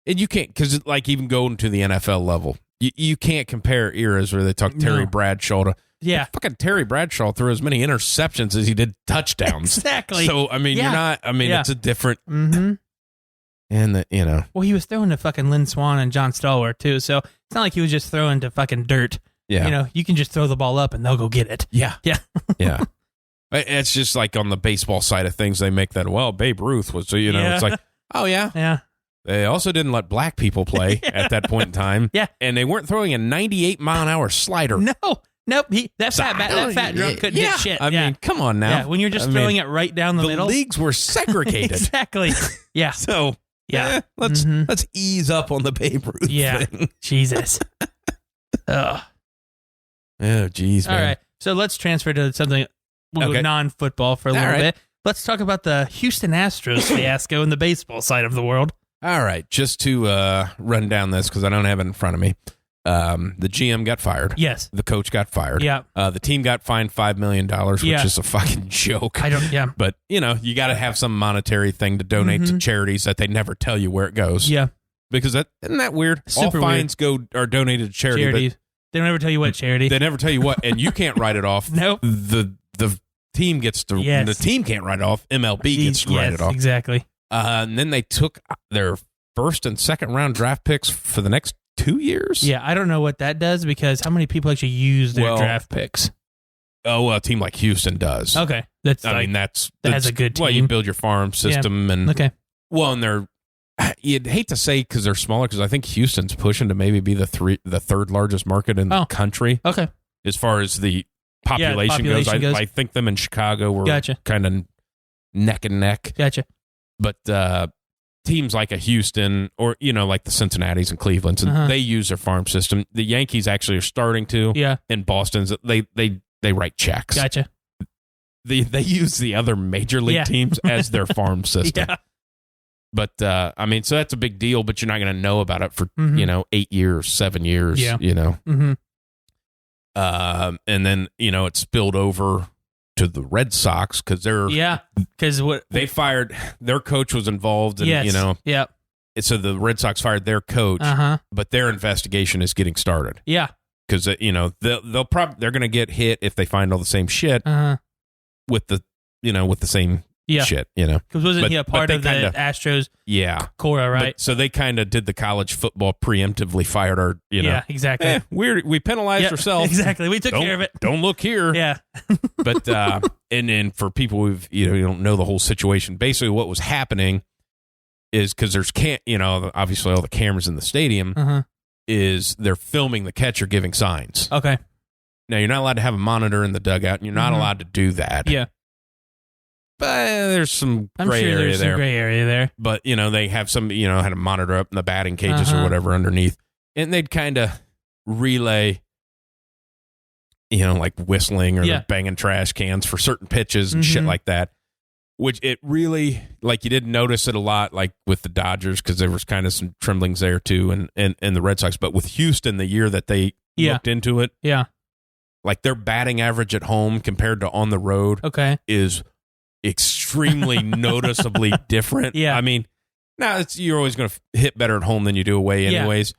And you can't, because like even going to the NFL level, you can't compare eras where they talk Terry Bradshaw to. Yeah. Fucking Terry Bradshaw threw as many interceptions as he did touchdowns. Exactly. So, I mean, you're not, it's a different. Mm-hmm. And, Well, he was throwing to fucking Lynn Swann and John Stallworth, too. So it's not like he was just throwing to fucking dirt. Yeah. You can just throw the ball up and they'll go get it. Yeah. Yeah. Yeah. It's just like on the baseball side of things, they make that, Babe Ruth was, it's like, oh, yeah. Yeah. They also didn't let black people play at that point in time. Yeah. And they weren't throwing a 98-mile-an-hour slider. No. Nope. That fat drunk couldn't hit shit. I mean, come on now. Yeah. When you're just throwing it right down the middle. The leagues were segregated. Exactly. Yeah. So, yeah. Let's ease up on the Babe Ruth thing. Jesus. Ugh. Oh, geez, man. All right. So let's transfer to something non-football for a little bit. Let's talk about the Houston Astros fiasco in the baseball side of the world. All right. Just to run down this because I don't have it in front of me. The GM got fired. Yes. The coach got fired. Yeah. The team got fined $5 million, which is a fucking joke. But, you got to have some monetary thing to donate to charities that they never tell you where it goes. Yeah. Because isn't that weird? Super all fines are donated to charity. But they don't ever tell you what charity. They never tell you what, and you can't write it off. Nope. The team gets to. Yes. The team can't write it off. MLB gets to write it off. Exactly. And then they took their first and second round draft picks for the next 2 years. Yeah, I don't know what that does because how many people actually use their draft picks? Oh, well, a team like Houston does. Okay, that's a good team. Well, you build your farm system and Well, and you'd hate to say because they're smaller because I think Houston's pushing to maybe be the third largest market in the country. Okay, as far as the population goes. I think them in Chicago were kind of neck and neck. Gotcha. But teams like a Houston or like the Cincinnatis and Clevelands, and they use their farm system. The Yankees actually are starting to. Yeah. In Boston's they write checks. Gotcha. They use the other major league teams as their farm system. Yeah. But so that's a big deal. But you're not going to know about it for 8 years, 7 years. Yeah. Mm-hmm. And then it spilled over to the Red Sox because they fired their coach was involved and so the Red Sox fired their coach, but their investigation is getting started. Yeah, because they'll probably they're going to get hit if they find all the same shit with the same shit, because wasn't he a part of the Astros? Yeah, Cora, right? So they kind of did the college football preemptively fired our, yeah, exactly. We penalized ourselves. Exactly, we took care of it. Don't look here. Yeah, but and for people who you don't know the whole situation, basically what was happening is because there's obviously all the cameras in the stadium is they're filming the catcher giving signs. Okay. Now, you're not allowed to have a monitor in the dugout, and you're not allowed to do that. Yeah. But there's some I'm gray sure area there's there. some gray area there. But, they have some, had a monitor up in the batting cages or whatever underneath. And they'd kind of relay, like whistling or they're banging trash cans for certain pitches and shit like that. Which it really, like, you didn't notice it a lot, like with the Dodgers, because there was kind of some tremblings there too, and the Red Sox. But with Houston, the year that they looked into it, like their batting average at home compared to on the road is extremely noticeably different. Yeah. I mean, now you're always going to hit better at home than you do away anyways.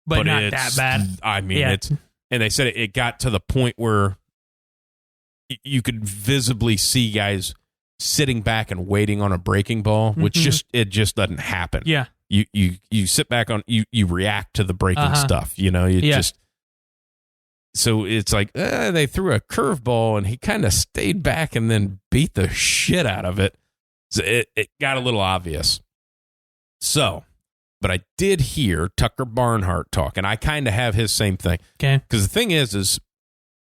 But not that bad. I mean, it's, and they said it got to the point where you could visibly see guys sitting back and waiting on a breaking ball, which it just doesn't happen. Yeah. You sit back on, you react to the breaking stuff, just. So it's like they threw a curveball and he kind of stayed back and then beat the shit out of it. So it got a little obvious. So, but I did hear Tucker Barnhart talk, and I kind of have his same thing. Okay. Because the thing is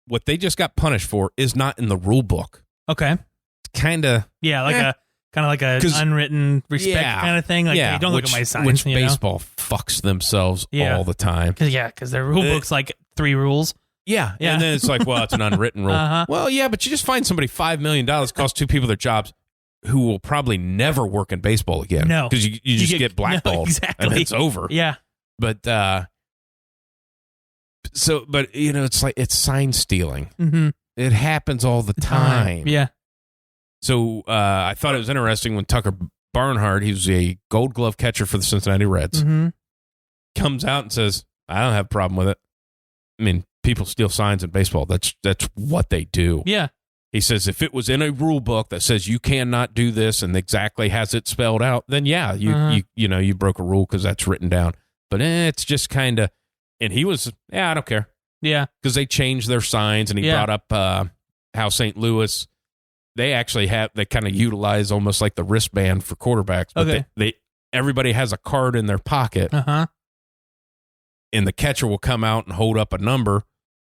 what they just got punished for is not in the rule book. Okay. It's kind of like a unwritten respect kind of thing. Like, hey, don't look at my signs. Which baseball fucks themselves all the time. Because their rule book's like 3 rules. Yeah. And then it's like, well, it's an unwritten rule. Well, yeah, but you just find somebody $5 million, cost 2 people their jobs, who will probably never work in baseball again. No. Because you just get blackballed. No, exactly. And it's over. Yeah. But, it's like, it's sign stealing. Mm-hmm. It happens all the time. Yeah. So I thought it was interesting when Tucker Barnhart, he was a Gold Glove catcher for the Cincinnati Reds, comes out and says, I don't have a problem with it. I mean, people steal signs in baseball. That's what they do. Yeah. He says if it was in a rule book that says you cannot do this and exactly has it spelled out, then yeah, you broke a rule because that's written down. But it's just kind of, and he was, I don't care. Yeah. Because they changed their signs, and he brought up how St. Louis, they actually they kind of utilize almost like the wristband for quarterbacks. But they everybody has a card in their pocket. And the catcher will come out and hold up a number,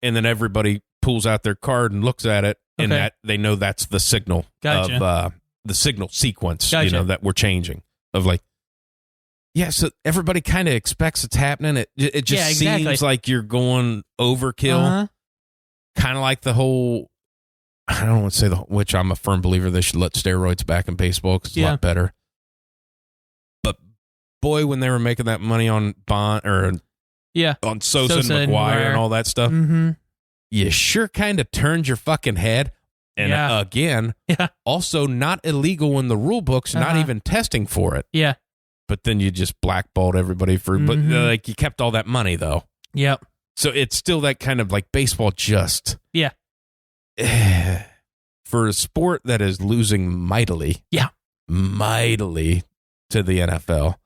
and then everybody pulls out their card and looks at it, and that they know that's the signal of the signal sequence, that we're changing of like, so everybody kind of expects it's happening. It just seems like you're going overkill, kind of like the whole. I don't want to say which I'm a firm believer they should let steroids back in baseball because it's a lot better. But boy, when they were making that money on Bond or. On Sosa and McGuire and all that stuff. You sure kind of turned your fucking head. And again, also not illegal in the rule books, not even testing for it. Yeah. But then you just blackballed everybody for, but like you kept all that money though. Yep. So it's still that kind of like baseball just. Yeah. For a sport that is losing mightily. Yeah. Mightily to the NFL.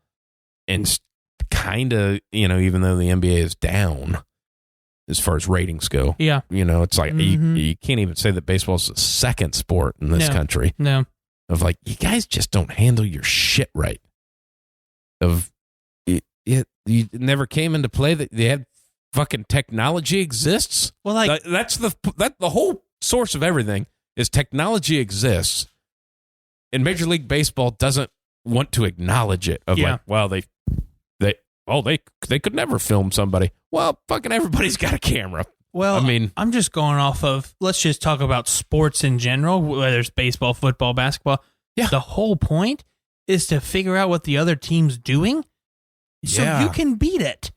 And kind of, even though the NBA is down as far as ratings go. Yeah. It's like you can't even say that baseball's the second sport in this country. No. Of like, you guys just don't handle your shit right. Of it you never came into play that they had fucking technology exists. Well, like that's the whole source of everything is technology exists. And Major League Baseball doesn't want to acknowledge it. Of like, well, they could never film somebody. Well, fucking everybody's got a camera. Well, I mean, I'm just going off of, let's just talk about sports in general, whether it's baseball, football, basketball. Yeah. The whole point is to figure out what the other team's doing so you can beat it.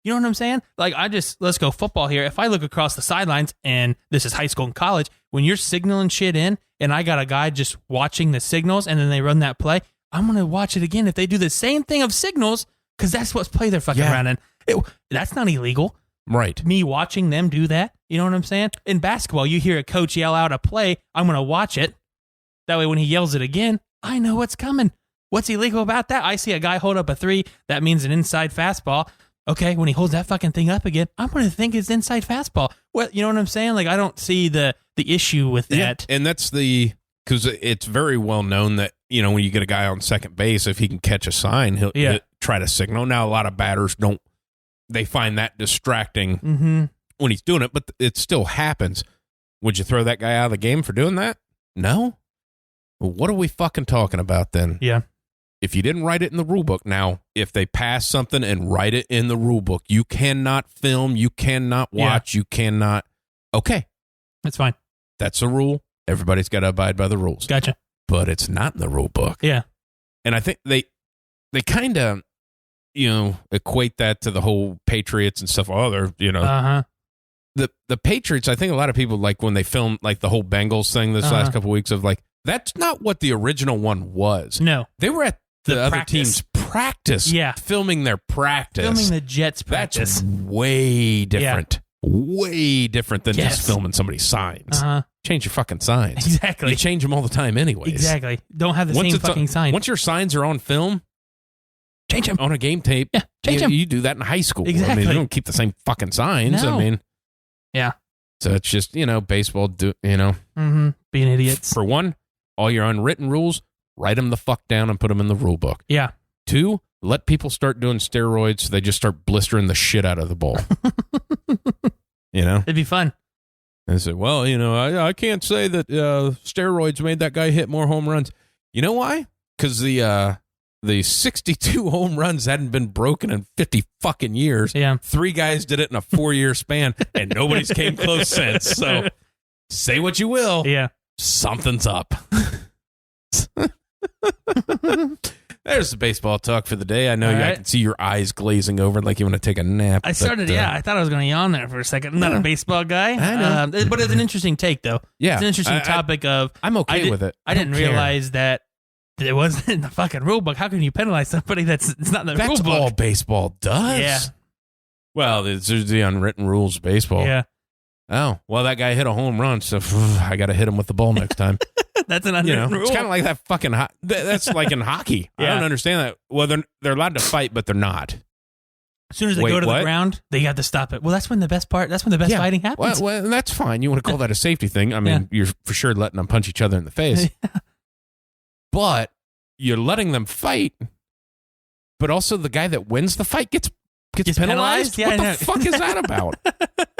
You know what I'm saying? Like, let's go football here. If I look across the sidelines, and this is high school and college, when you're signaling shit in, and I got a guy just watching the signals, and then they run that play, I'm going to watch it again if they do the same thing of signals, because that's what play they're fucking around in. That's not illegal. Right. Me watching them do that. You know what I'm saying? In basketball, you hear a coach yell out a play, I'm going to watch it. That way when he yells it again, I know what's coming. What's illegal about that? I see a guy hold up a 3. That means an inside fastball. Okay, when he holds that fucking thing up again, I'm going to think it's inside fastball. Well, you know what I'm saying? Like, I don't see the issue with that. And that's because it's very well known that, when you get a guy on second base, if he can catch a sign, he'll try to signal. Now, a lot of batters don't they find that distracting Mm-hmm. when he's doing it, but it still happens. Would you throw that guy out of the game for doing that? No. Well, what are we fucking talking about then? Yeah. If you didn't write it in the rule book, now, if they pass something and write it in the rule book, you cannot film, you cannot watch, you cannot. Okay. That's fine. That's a rule. Everybody's got to abide by the rules. Gotcha. But it's not in the rule book. Yeah. And I think they kind of, equate that to the whole Patriots and stuff. Oh, they're, Uh-huh. The Patriots, I think a lot of people, like when they filmed like the whole Bengals thing this last couple weeks of like, that's not what the original one was. No. They were at the other team's practice. Yeah. Filming their practice. Filming the Jets practice. That's way different. Yeah. Way different than just filming somebody's signs. Uh-huh. Change your fucking signs. Exactly. You change them all the time anyways. Exactly. Don't have the same fucking sign. Once your signs are on film, change them. On a game tape. Yeah, change them. You do that in high school. Exactly. I mean, you don't keep the same fucking signs. No. I mean. Yeah. So it's just, baseball, Mm-hmm. Being idiots. For one, all your unwritten rules, write them the fuck down and put them in the rule book. Yeah. 2, let people start doing steroids so they just start blistering the shit out of the ball. It'd be fun. And say, well, I can't say that steroids made that guy hit more home runs. You know why? Because the 62 home runs hadn't been broken in 50 fucking years. Yeah. 3 guys did it in a 4-year span, and nobody's came close since. So say what you will. Yeah. Something's up. There's the baseball talk for the day. I know I can see your eyes glazing over like you want to take a nap. I started, I thought I was going to yawn there for a second. I'm not a baseball guy. I know. But it's an interesting take, though. Yeah. It's an interesting topic of... I'm okay with it. I didn't realize that it wasn't in the fucking rule book. How can you penalize somebody that's not in the rule book? That's all baseball does. Yeah. Well, there's the unwritten rules of baseball. Yeah. Oh, well, that guy hit a home run, so I got to hit him with the ball next time. That's an unwritten rule. It's kind of like that fucking... that's like in hockey. Yeah. I don't understand that. Well, they're allowed to fight, but they're not. As soon as they go to the ground, they got to stop it. Well, that's when the best fighting happens. Well, that's fine. You want to call that a safety thing. I mean, you're for sure letting them punch each other in the face. But you're letting them fight, but also the guy that wins the fight gets penalized? Yeah, what the fuck is that about?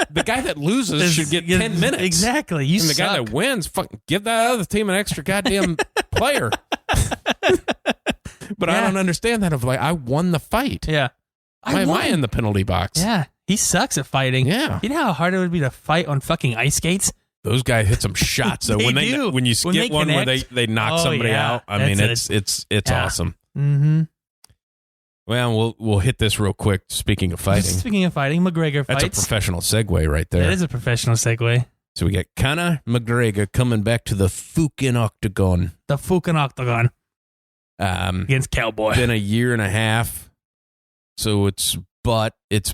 The guy that loses should get 10 minutes. Exactly. And the guy that wins, give that other team an extra goddamn player. But I don't understand that of like, I won the fight. Yeah. Why am I in the penalty box? Yeah. He sucks at fighting. Yeah. You know how hard it would be to fight on fucking ice skates? Those guys hit some shots. So when you skip one where they knock somebody out, I mean, it's awesome. Mm-hmm. Well, we'll hit this real quick. Speaking of fighting. McGregor fights. That's a professional segue right there. That is a professional segue. So we got Conor McGregor coming back to the fucking octagon. The fucking octagon. Against Cowboy. Been a year and a half. So it's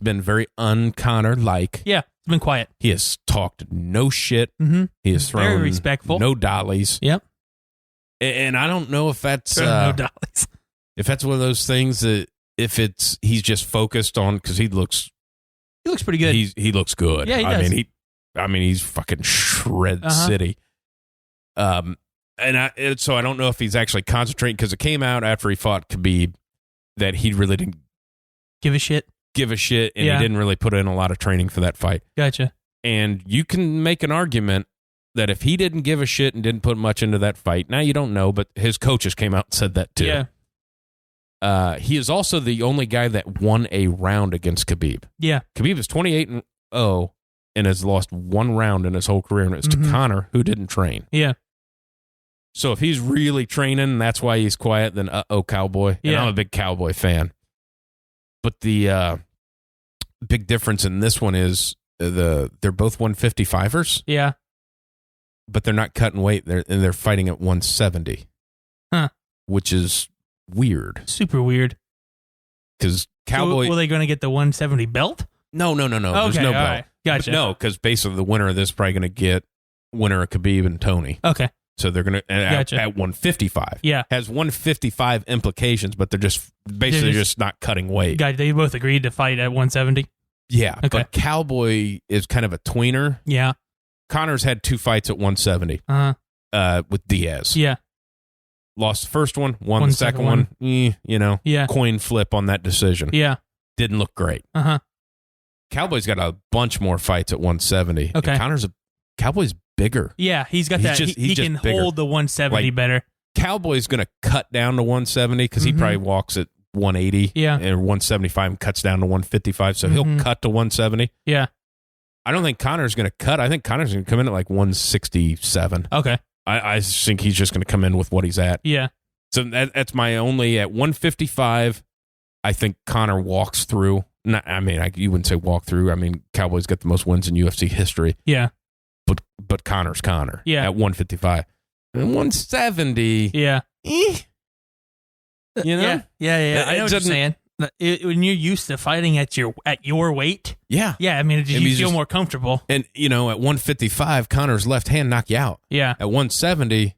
been very un-Conor-like. Yeah, it's been quiet. He has talked no shit. Mm-hmm. He has thrown very respectful. No dollies. Yep. And I don't know if that's no dollies. If that's one of those things that he's just focused on because he looks pretty good. He looks good. Yeah, he does. I mean he's fucking shred city. So I don't know if he's actually concentrating because it came out after he fought Khabib that he really didn't give a shit, and he didn't really put in a lot of training for that fight. Gotcha. And you can make an argument that if he didn't give a shit and didn't put much into that fight, now you don't know, but his coaches came out and said that too. Yeah. He is also the only guy that won a round against Khabib. Yeah. Khabib is 28-0 and has lost one round in his whole career, and it's to Conor, who didn't train. Yeah. So if he's really training, that's why he's quiet, then Cowboy. And I'm a big Cowboy fan. But the big difference in this one is they're both 155ers. Yeah. But they're not cutting weight. They're fighting at 170. Huh. Which is weird. Super weird. Because Cowboy... So, were they going to get the 170 belt? No. Okay, There's no belt. Right. Gotcha. But no, because basically the winner of this is probably going to get winner of Khabib and Tony. Okay. So they're going to... Gotcha. At 155. Yeah. Has 155 implications, but they're just just not cutting weight. They both agreed to fight at 170? Yeah. Okay. But Cowboy is kind of a tweener. Yeah. Connor's had 2 fights at 170 with Diaz. Yeah. Lost the first one, won the second one. Yeah. Coin flip on that decision. Yeah. Didn't look great. Uh-huh. Cowboy's got a bunch more fights at 170. Okay. And Cowboy's bigger. Yeah, he's got that. He can bigger. hold the 170 better. Cowboy's going to cut down to 170 because he probably walks at 180. Yeah. And 175 and cuts down to 155. So he'll cut to 170. Yeah. I don't think Connor's going to cut. I think Connor's going to come in at like 167. Okay. I think he's just going to come in with what he's at. Yeah. So that's my only at 155. I think Connor walks through. You wouldn't say walk through. I mean, Cowboys got the most wins in UFC history. Yeah. But Connor's Connor. Yeah. At 155. And 170. Yeah. You know? Yeah. I know what you're saying. When you're used to fighting at your weight. Yeah. Yeah. I mean, you feel more comfortable. And, at 155, Connor's left hand knock you out. Yeah. At 170,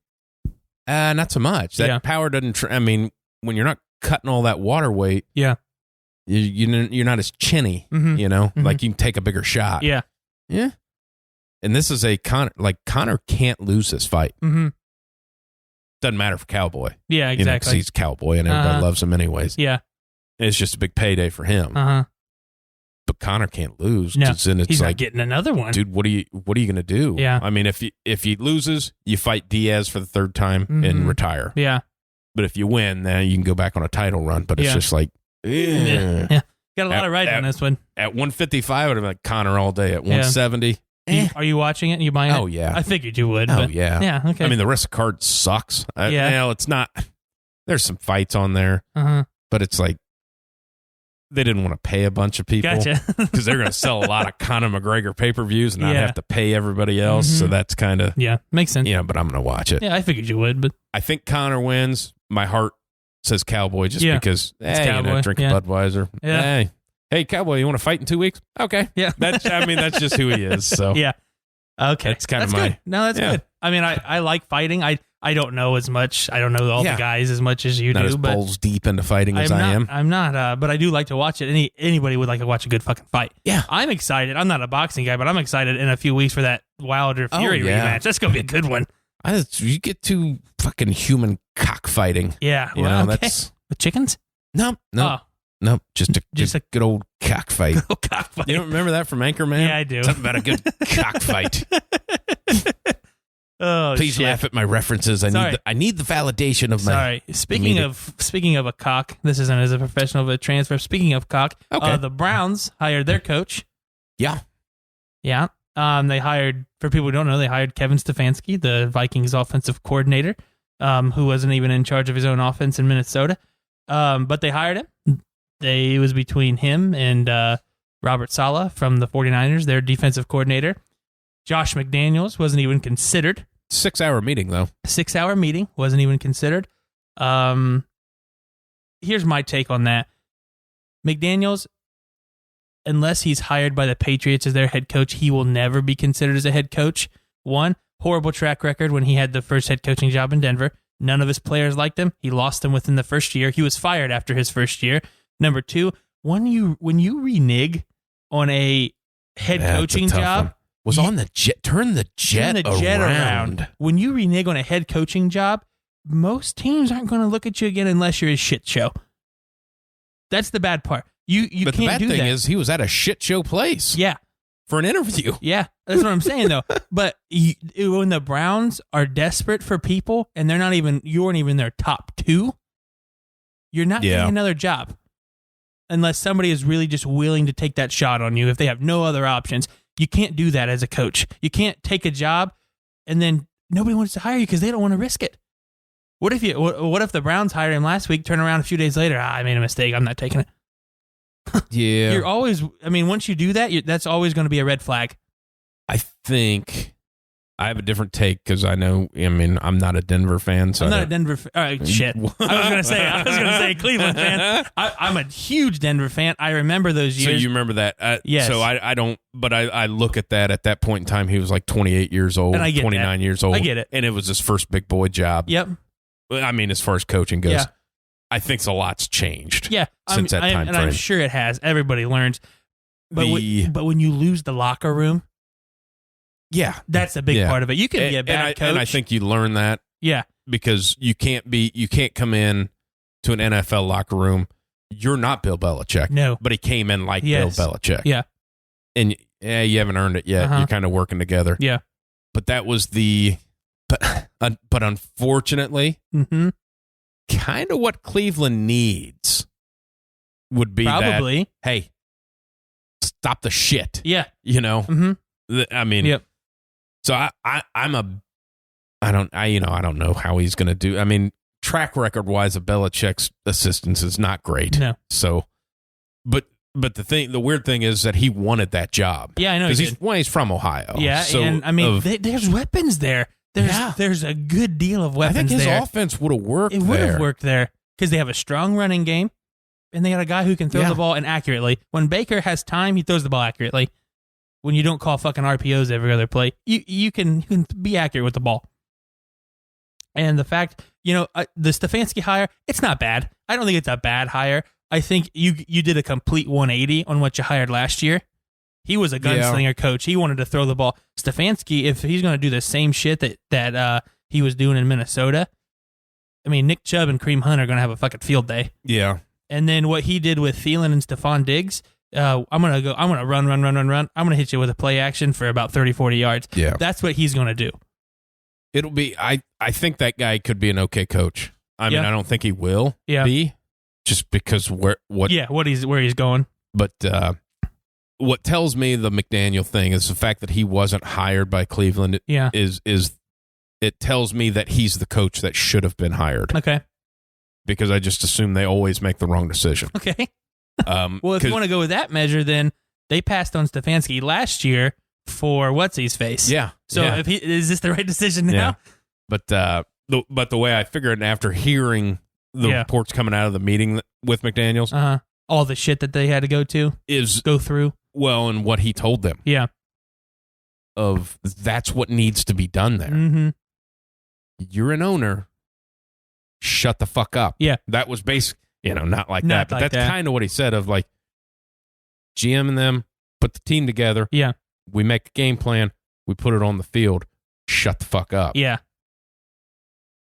not so much. That power doesn't, when you're not cutting all that water weight. Yeah. You're not as chinny, like you can take a bigger shot. Yeah. Yeah. And this is Connor can't lose this fight. Mm-hmm. Doesn't matter for Cowboy. Yeah, exactly. 'Cause he's Cowboy and everybody loves him anyways. Yeah. And it's just a big payday for him. But Connor can't lose. No, Then it's he's like not getting another one. Dude, what are you going to do? Yeah. I mean, if he loses, you fight Diaz for the third time and retire. Yeah. But if you win, then you can go back on a title run. But it's just like, yeah. Got a lot of right on this one. At 155, I would have been like Connor all day. At 170. Are you watching it? You buying it? Oh, yeah. I figured you would. Oh, but yeah. Yeah, okay. I mean, the rest of the card sucks. It's not. There's some fights on there. But it's like, they didn't want to pay a bunch of people. Gotcha. Because they're going to sell a lot of Conor McGregor pay-per-views and not have to pay everybody else. So that's kind of. Yeah, makes sense. Yeah, but I'm going to watch it. Yeah, I figured you would. But I think Conor wins. My heart says Cowboy just because, Cowboy. Drink a Budweiser. Yeah. Hey, Cowboy, you want to fight in 2 weeks? Okay. Yeah. That's just who he is. So yeah. Okay. That's kind of my. Good. No, that's good. I mean, I like fighting. I don't know as much. I don't know all the guys as much as you not do. as balls deep into fighting as I am. I'm not. But I do like to watch it. Anybody would like to watch a good fucking fight. Yeah. I'm excited. I'm not a boxing guy, but I'm excited in a few weeks for that Wilder Fury rematch. That's gonna be a good one. You get to fucking human cockfighting. Yeah. That's with chickens. No. No, just a good old cockfight. Good old cockfight. You don't remember that from Anchorman? Yeah, I do. Something about a good cockfight. Oh, please laugh at my references. I need the validation of my. Sorry. Speaking of a cock, this isn't as a professional of a transfer. Speaking of cock, the Browns hired their coach. Yeah. Yeah. They hired, for people who don't know, they hired Kevin Stefanski, the Vikings offensive coordinator, who wasn't even in charge of his own offense in Minnesota. But they hired him. It was between him and Robert Saleh from the 49ers, their defensive coordinator. Josh McDaniels wasn't even considered. 6-hour meeting, though. 6-hour meeting, wasn't even considered. Here's my take on that. McDaniels, unless he's hired by the Patriots as their head coach, he will never be considered as a head coach. One, horrible track record when he had the first head coaching job in Denver. None of his players liked him. He lost them within the first year. He was fired after his first year. Number two, when you renege on a head coaching job, was on the jet. Turn the jet around. When you renege on a head coaching job, most teams aren't going to look at you again unless you're a shit show. That's the bad part. You but can't do that. The bad thing is he was at a shit show place. Yeah. For an interview. Yeah, that's what I'm saying though. But when the Browns are desperate for people and you aren't even their top two, you're not getting another job unless somebody is really just willing to take that shot on you. If they have no other options, you can't do that as a coach. You can't take a job and then nobody wants to hire you because they don't want to risk it. What if the Browns hired him last week, turn around a few days later, I made a mistake, I'm not taking it. Yeah. You're always, once you do that, that's always going to be a red flag. I think I have a different take because I'm not a Denver fan. So I'm not a Denver fan. Shit. I was going to say Cleveland fan. I'm a huge Denver fan. I remember those years. So you remember that? Yes. So I don't, but I look at that. At that point in time, he was like 28 years old, 29 years old. I get it. And it was his first big boy job. Yep. As far as coaching goes. Yeah. I think a lot's changed. Yeah, since that time frame. And I'm sure it has. Everybody learns. But when you lose the locker room, that's a big part of it. You can be a bad coach, and I think you learn that. Yeah, because you can't come in to an NFL locker room. You're not Bill Belichick. No, but he came in like Bill Belichick. Yeah, and you haven't earned it yet. You're kind of working together. Yeah. But that was but unfortunately, kind of what Cleveland needs would be probably that, hey, stop the shit. Yeah. You know? I mean, yep. So I don't know how he's going to do. I mean, track record wise of Belichick's assistance is not great. No. So, but the weird thing is that he wanted that job. Yeah, I know. Because he's from Ohio. Yeah, so and I mean, there's weapons there. There's a good deal of weapons there. I think his offense would have worked there. It would have worked there because they have a strong running game, and they got a guy who can throw the ball and accurately. When Baker has time, he throws the ball accurately. When you don't call fucking RPOs every other play, you can be accurate with the ball. And the fact, the Stefanski hire, it's not bad. I don't think it's a bad hire. I think you did a complete 180 on what you hired last year. He was a gunslinger coach. He wanted to throw the ball. Stefanski, if he's going to do the same shit that he was doing in Minnesota, I mean, Nick Chubb and Kareem Hunt are going to have a fucking field day. Yeah. And then what he did with Thielen and Stephon Diggs, I'm going to run. I'm going to hit you with a play action for about 30, 40 yards. Yeah. That's what he's going to do. It'll be, I think that guy could be an okay coach. I mean, I don't think he will be just because where he's going. But what tells me the McDaniel thing is the fact that he wasn't hired by Cleveland is it tells me that he's the coach that should have been hired. Okay. Because I just assume they always make the wrong decision. Okay. Well, if you want to go with that measure, then they passed on Stefanski last year for what's-his-face. Yeah. So is this the right decision now? Yeah. But the way I figured after hearing the reports coming out of the meeting with McDaniels, all the shit that they had to go through. Well, and what he told them. Yeah. Of that's what needs to be done there. Mm-hmm. You're an owner. Shut the fuck up. Yeah. That was basic, not like that. But that's kind of what he said of like, GM and them put the team together. Yeah. We make a game plan. We put it on the field. Shut the fuck up. Yeah.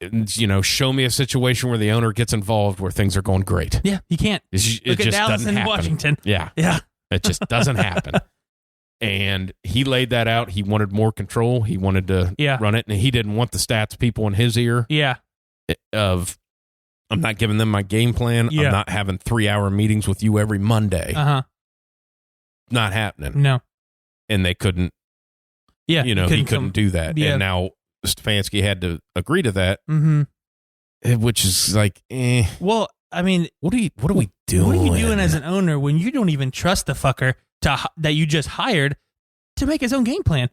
And, show me a situation where the owner gets involved where things are going great. Yeah, you can't. It Look just at Dallas doesn't and happen. Washington. Yeah. Yeah. It just doesn't happen. And he laid that out. He wanted more control. He wanted to run it. And he didn't want the stats people in his ear. Yeah. Of, I'm not giving them my game plan. Yeah. I'm not having 3-hour meetings with you every Monday. Not happening. No. And they couldn't. Yeah. He couldn't do that. Yeah. And now Stefanski had to agree to that. Mm-hmm. Which is like, Well, I mean, what are we doing? What are you doing as an owner when you don't even trust the fucker that you just hired to make his own game plan?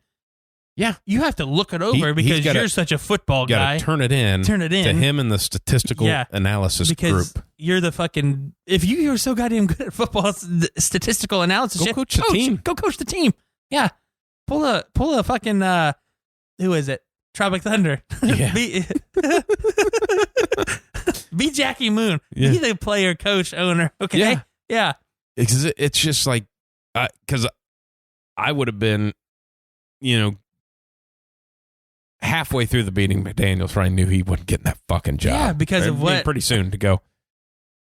Yeah. You have to look it over because you're such a football guy. You got to turn it in to him and the statistical analysis because group. You're the fucking, if you're so goddamn good at football statistical analysis, go coach the team. Go coach the team. Yeah. Pull a fucking, who is it? Tropic Thunder. Yeah. Be Jackie Moon. Yeah. Be the player, coach, owner. Okay. Yeah. It's just like, because I would have been, halfway through the meeting, McDaniels probably knew he wasn't getting that fucking job. Yeah, because of what? Pretty soon to go,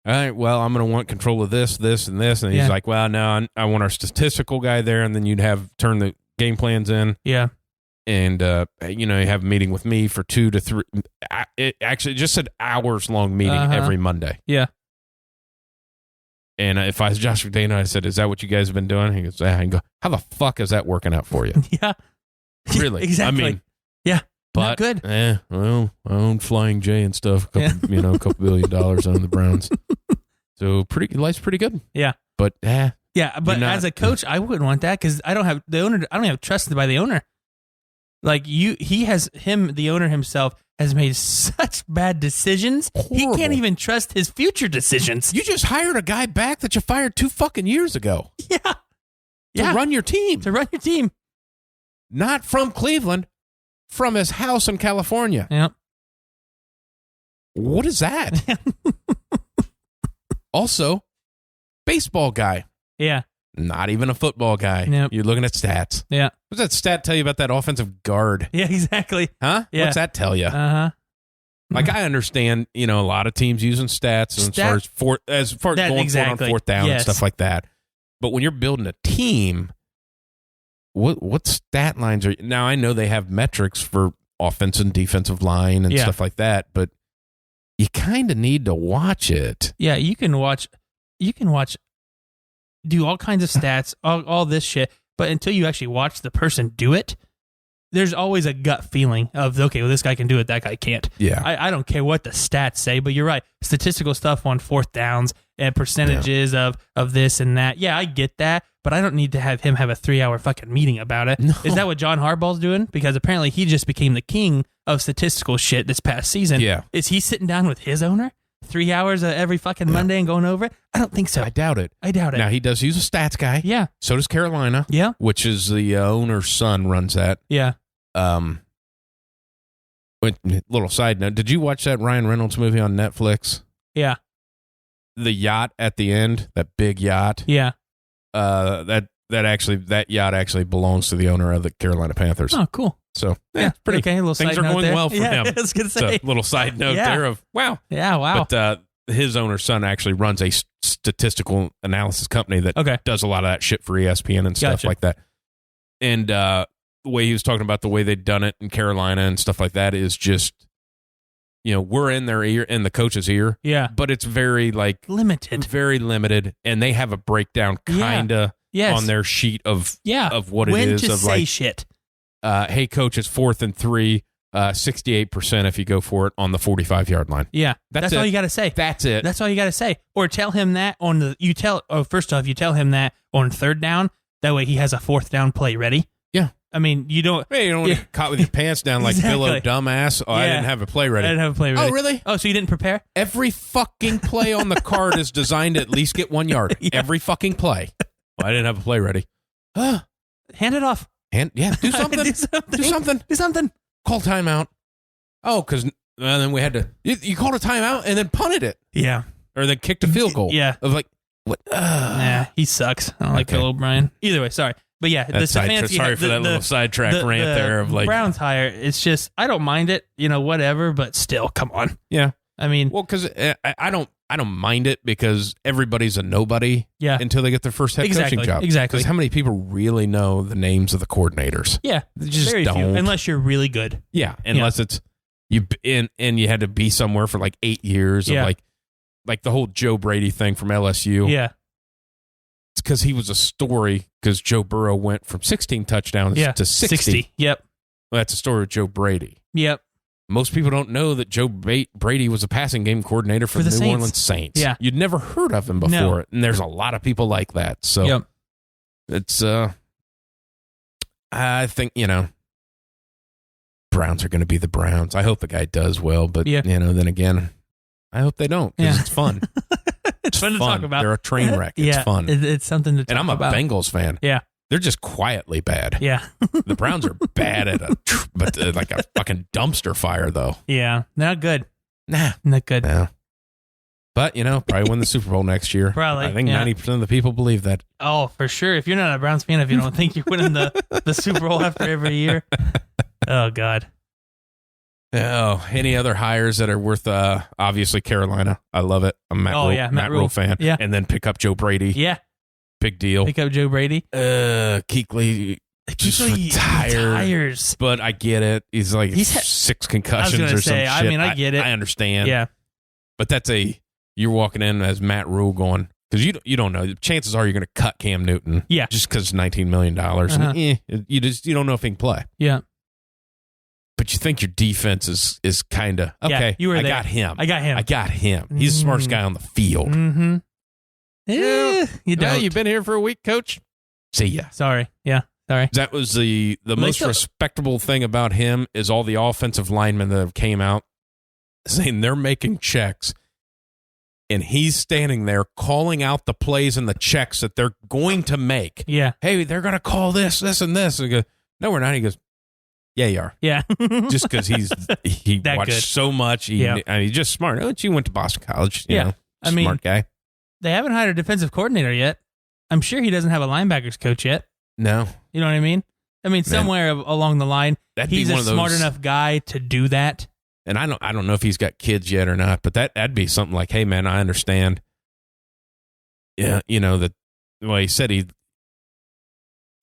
all right, well, I'm going to want control of this, this, and this. And he's like, well, no, I want our statistical guy there. And then you'd turn the game plans in. Yeah. And, you have a meeting with me for 2 to 3. It actually just said hours-long meeting every Monday. Yeah. And if I was Josh McDaniels, I said, is that what you guys have been doing? He goes, yeah. I go, how the fuck is that working out for you? Yeah. Really? Exactly. I mean, yeah. but not good. Well, I own Flying J and stuff. A couple $2 billion on the Browns. So life's pretty good. Yeah. But yeah, but as a coach, I wouldn't want that because I don't have the owner. I don't have trust by the owner. Like the owner himself has made such bad decisions. Horrible. He can't even trust his future decisions. You just hired a guy back that you fired 2 fucking years ago. Yeah. To run your team. Not from Cleveland, from his house in California. Yep. What is that? Also, baseball guy. Yeah. Not even a football guy. Nope. You're looking at stats. Yeah. What's that stat tell you about that offensive guard? Yeah, exactly. Huh? Yeah. What's that tell you? Uh-huh. Like, I understand, a lot of teams using stats as far as going for it on fourth down and stuff like that. But when you're building a team, what stat lines are now? I know they have metrics for offensive and defensive line and stuff like that, but you kind of need to watch it. Yeah, you can watch, do all kinds of stats, all this shit, but until you actually watch the person do it, there's always a gut feeling of, okay, well, this guy can do it, that guy can't. Yeah. I don't care what the stats say, but you're right. Statistical stuff on fourth downs and percentages of this and that. Yeah, I get that, but I don't need to have him have a 3-hour fucking meeting about it. No. Is that what John Harbaugh's doing? Because apparently he just became the king of statistical shit this past season. Yeah. Is he sitting down with his owner 3 hours every fucking Monday and going over it? I don't think so. I doubt it. Now, he does use a stats guy. Yeah. So does Carolina. Yeah. Which is the owner's son runs that. Yeah. Little side note, did you watch that Ryan Reynolds movie on Netflix? Yeah. The yacht at the end, that big yacht. Yeah. That yacht actually belongs to the owner of the Carolina Panthers. Oh, cool. So pretty okay. A little things side are note going there. well for him. I was gonna say, so, little side note there of wow. Yeah, wow. But his owner's son actually runs a statistical analysis company that does a lot of that shit for ESPN and stuff like that. And the way he was talking about the way they'd done it in Carolina and stuff like that is just, we're in their ear, in the coach's ear. Yeah. But it's very very limited. And they have a breakdown kind of on their sheet of what it is. When to of say shit. Hey, coach, it's 4th and 3, 68% if you go for it on the 45-yard line. Yeah. That's all you got to say. That's it. That's all you got to say. Or tell him that first off, you tell him that on third down. That way he has a fourth down play ready. Yeah. I mean, you don't get caught with your pants down like Billo dumbass. Oh, I didn't have a play ready. I didn't have a play ready. Oh, really? Oh, so you didn't prepare? Every fucking play on the card is designed to at least get 1 yard. Yeah. Every fucking play. Well, I didn't have a play ready. Hand it off. Do something. Do something. Call timeout. Oh, because then we had to. You called a timeout and then punted it. Yeah. Or then kicked a field goal. Yeah. Of like, what? Nah, he sucks. I don't like Bill O'Brien. Either way, sorry. But yeah, sorry for that little sidetrack rant there of like Browns hire. It's just I don't mind it, whatever. But still, come on. Yeah, I mean, well, because I don't mind it because everybody's a nobody. Yeah. Until they get their first head coaching job. Exactly. Because how many people really know the names of the coordinators? Yeah, they just very don't. few, unless you're really good. Yeah, unless it's you and you had to be somewhere for like 8 years of like the whole Joe Brady thing from LSU. Yeah. It's because he was a story because Joe Burrow went from 16 touchdowns to 60. Yep. Well, that's a story of Joe Brady. Yep. Most people don't know that Joe Brady was a passing game coordinator for the New Orleans Saints. Yeah. You'd never heard of him before. And there's a lot of people like that. So it's, I think, Browns are going to be the Browns. I hope the guy does well, but, then again, I hope they don't because it's fun. It's fun to talk about. They're a train wreck. It's fun. It's something to talk about. And I'm a Bengals fan. Yeah. They're just quietly bad. Yeah. The Browns are bad but like a fucking dumpster fire, though. Yeah. Not good. Nah. Not good. No. But, probably win the Super Bowl next year. Probably. I think 90% of the people believe that. Oh, for sure. If you're not a Browns fan, if you don't think you're winning the Super Bowl after every year. Oh, God. Oh, any other hires that are worth, obviously Carolina. I love it. I'm a Matt Rule fan. Yeah. And then pick up Joe Brady. Yeah. Big deal. Pick up Joe Brady. Kuechly just retires. But I get it. He's like 6 concussions or some shit. I mean, I get it. I understand. Yeah. But you're walking in as Matt Rule going, because you don't know. Chances are you're going to cut Cam Newton. Yeah. Just because $19 million. And, you don't know if he can play. Yeah. But you think your defense is kind of, okay, you were there. I got him. He's the smartest guy on the field. Mm-hmm. You don't. You've been here for a week, coach? See ya. Sorry. Yeah. Sorry. That was the most respectable thing about him is all the offensive linemen that came out saying they're making checks. And he's standing there calling out the plays and the checks that they're going to make. Yeah. Hey, they're going to call this, and this. And he goes, no, we're not. He goes, yeah, you are. Yeah. Just because he watched good. so much. He's just smart. Oh, you went to Boston College. You know, smart guy. They haven't hired a defensive coordinator yet. I'm sure he doesn't have a linebackers coach yet. No. You know what I mean? Somewhere along the line, he's a smart enough guy to do that. And I don't know if he's got kids yet or not, but that'd be something like, hey, man, I understand. Yeah, that. Well, he said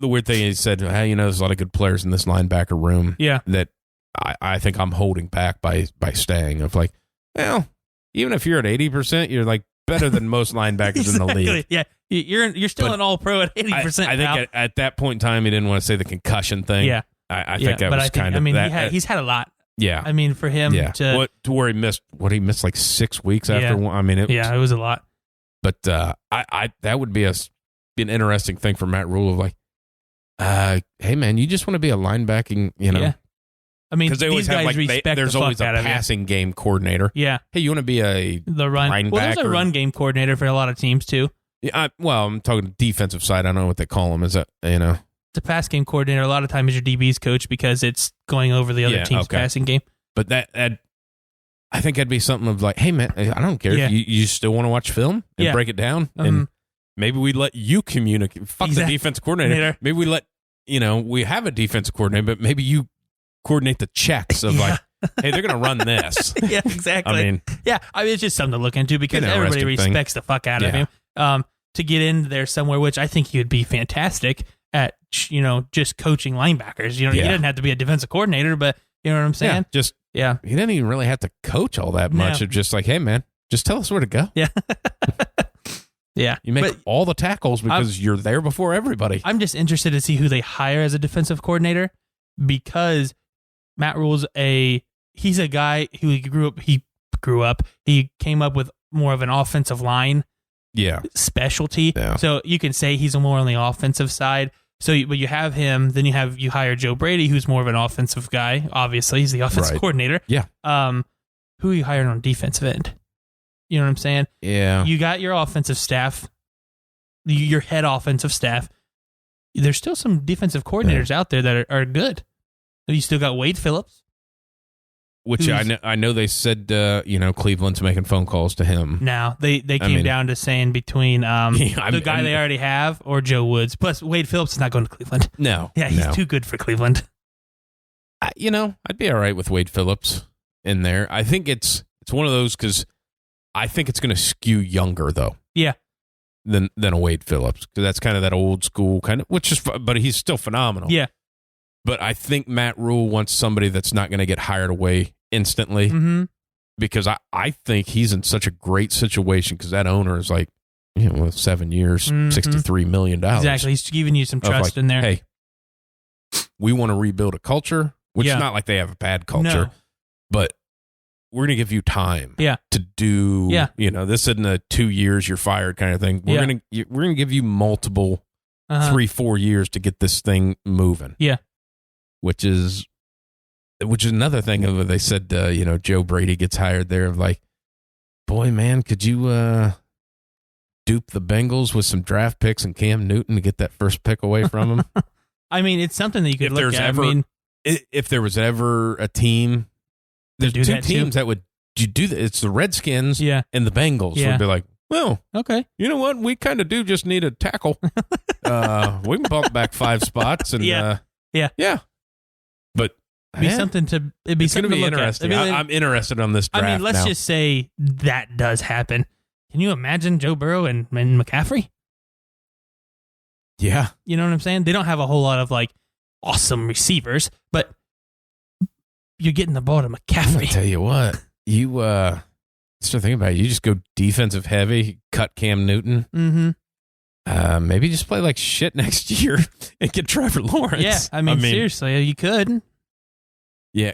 the weird thing is he said, hey, there's a lot of good players in this linebacker room. Yeah. That I think I'm holding back by staying. Of like, well, even if you're at 80%, you're like better than most linebackers in the league. Yeah. You're still an all-pro at 80%. I think at that point in time, he didn't want to say the concussion thing. Yeah. I think that was kind of that. He's had a lot. Yeah. I mean, for him to where he missed like 6 weeks after one. I mean, it was a lot. But that would be an interesting thing for Matt Rule of like, hey man, you just want to be a linebacking, Yeah. I mean, because they always have there's always a passing game coordinator. Yeah. Hey, you want to be the run linebacker? Well, there's a run game coordinator for a lot of teams too. Yeah. I'm talking defensive side. I don't know what they call them. Is that The pass game coordinator a lot of times is your DB's coach because it's going over the other team's passing game. But that I think that'd be something of like, hey man, I don't care if you still want to watch film and break it down, and maybe we let you communicate. Fuck the defense coordinator. Maybe we let we have a defense coordinator, but maybe you coordinate the checks of like, hey, they're gonna run this. Yeah, exactly. I mean, it's just something to look into because everybody respects the fuck out of him. To get in there somewhere, which I think he would be fantastic at, just coaching linebackers. He doesn't have to be a defensive coordinator, but you know what I'm saying? He didn't even really have to coach all that much. It's just like, hey man, just tell us where to go. Yeah. Yeah. You make all the tackles because you're there before everybody. I'm just interested to see who they hire as a defensive coordinator because Matt Rule's he's a guy who he came up with more of an offensive line specialty. Yeah. So you can say he's more on the offensive side. So, but you have him, then you hire Joe Brady, who's more of an offensive guy. Obviously, he's the offensive coordinator. Yeah. Who are you hiring on defensive end? You know what I'm saying? Yeah. You got your offensive staff, your head offensive staff. There's still some defensive coordinators out there that are good. You still got Wade Phillips. Which I know they said, Cleveland's making phone calls to him. Now, they came down to saying between the guy they already have or Joe Woods. Plus, Wade Phillips is not going to Cleveland. No. Yeah, he's too good for Cleveland. I'd be all right with Wade Phillips in there. I think it's one of those because I think it's going to skew younger, though. Yeah. Than a Wade Phillips. Because that's kind of that old school kind of, but he's still phenomenal. Yeah. But I think Matt Rule wants somebody that's not going to get hired away instantly because I think he's in such a great situation because that owner is like, 7 years, $63 million. Exactly. He's giving you some trust in there. Hey, we want to rebuild a culture, which is not like they have a bad culture, but we're going to give you time to do, this isn't a 2 years, you're fired kind of thing. We're going to give you multiple 3-4 years to get this thing moving. Yeah. Which is another thing of they said, Joe Brady gets hired there of like, boy, man, could you dupe the Bengals with some draft picks and Cam Newton to get that first pick away from him? I mean, it's something that you could look at. If there was ever a team, there's two teams that would do that. It's the Redskins and the Bengals would be like, well, okay, you know what? We kind of do just need a tackle. We can bump back 5 spots and yeah. But it'd be something to be look interesting. At. I'm interested on this draft. I mean, let's just say that does happen. Can you imagine Joe Burrow and McCaffrey? Yeah. You know what I'm saying? They don't have a whole lot of like awesome receivers, but you're getting the ball to McCaffrey. I tell you what, you start thinking about it. You just go defensive heavy, cut Cam Newton. Mm-hmm. Maybe just play like shit next year and get Trevor Lawrence. Yeah, I mean seriously, you could. Yeah,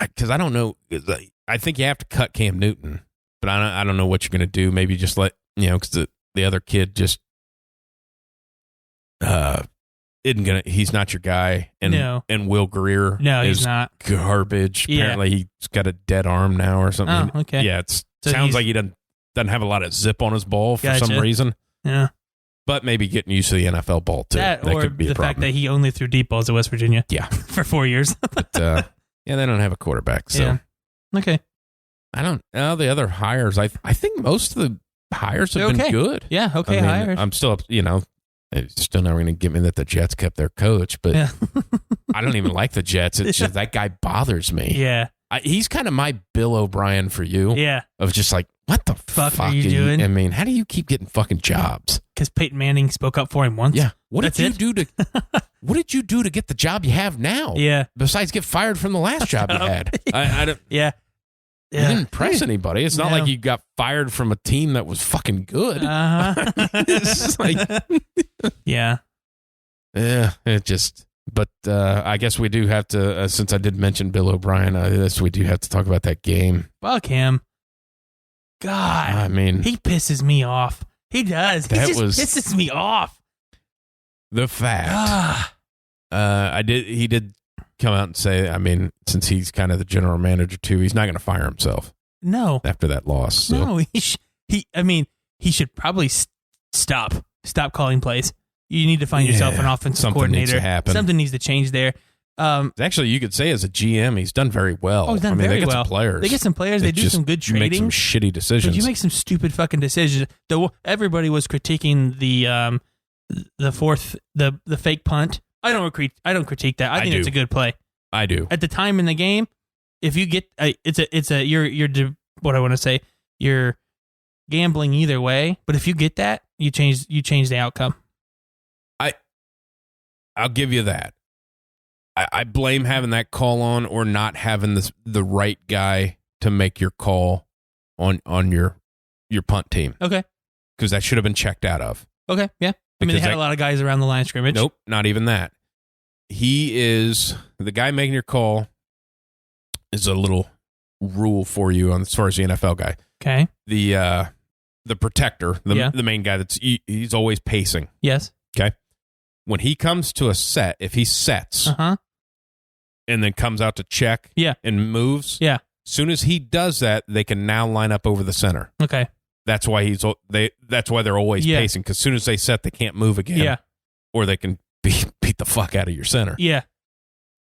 because I don't know. I think you have to cut Cam Newton, but I don't know what you're going to do. Maybe just let because the other kid just isn't gonna. He's not your guy. And Will Greer. No, is he's not garbage. Yeah. Apparently, he's got a dead arm now or something. Oh, okay. Yeah, sounds like he doesn't have a lot of zip on his ball for some reason. Yeah. But maybe getting used to the NFL ball, too. That could be the fact that he only threw deep balls at West Virginia. Yeah. For 4 years. But, they don't have a quarterback. So. Yeah. Okay. I don't know. The other hires, I think most of the hires have been good. Yeah, okay, hires. I'm still, it's still not going to give me that the Jets kept their coach, but I don't even like the Jets. It's just that guy bothers me. Yeah. He's kind of my Bill O'Brien for you. Yeah. Of just like, what the fuck are you doing? I mean, how do you keep getting fucking jobs? Because Peyton Manning spoke up for him once. Yeah. What did you do to get the job you have now? Yeah. Besides get fired from the last job you had. I don't. Yeah. You didn't impress anybody. It's not like you got fired from a team that was fucking good. It's like, yeah. Yeah. It just. But I guess we do have to. Since I did mention Bill O'Brien, I guess we do have to talk about that game. Fuck him. God. I mean, he pisses me off. He does. He just pisses me off. The fact. He did come out and say, I mean, since he's kind of the general manager too, he's not going to fire himself. No. After that loss. So. No, he should probably stop calling plays. You need to find yourself an offensive coordinator. Needs to happen. Something needs to change there. Actually, you could say as a GM, he's done very well. Oh, he's done very well. Some players. They get some players. They do some good trading. Make some shitty decisions. But you make some stupid fucking decisions. Everybody was critiquing the fake punt. I don't critique that. I think it's a good play. I do. At the time in the game, if you get you're gambling either way. But if you get that, you change the outcome. I'll give you that. I blame having that call on or not having the right guy to make your call on your punt team. Okay. Because that should have been checked out of. Okay, yeah. I mean, they had a lot of guys around the line of scrimmage. Nope, not even that. He is the guy making your call. Is a little rule for you as far as the NFL guy. Okay. The protector, the main guy he's always pacing. Yes. Okay. When he comes to a set, if he sets and then comes out to check and moves, as soon as he does that, they can now line up over the center. Okay. That's why that's why they're always pacing, because as soon as they set, they can't move again. Yeah. Or they can beat the fuck out of your center. Yeah.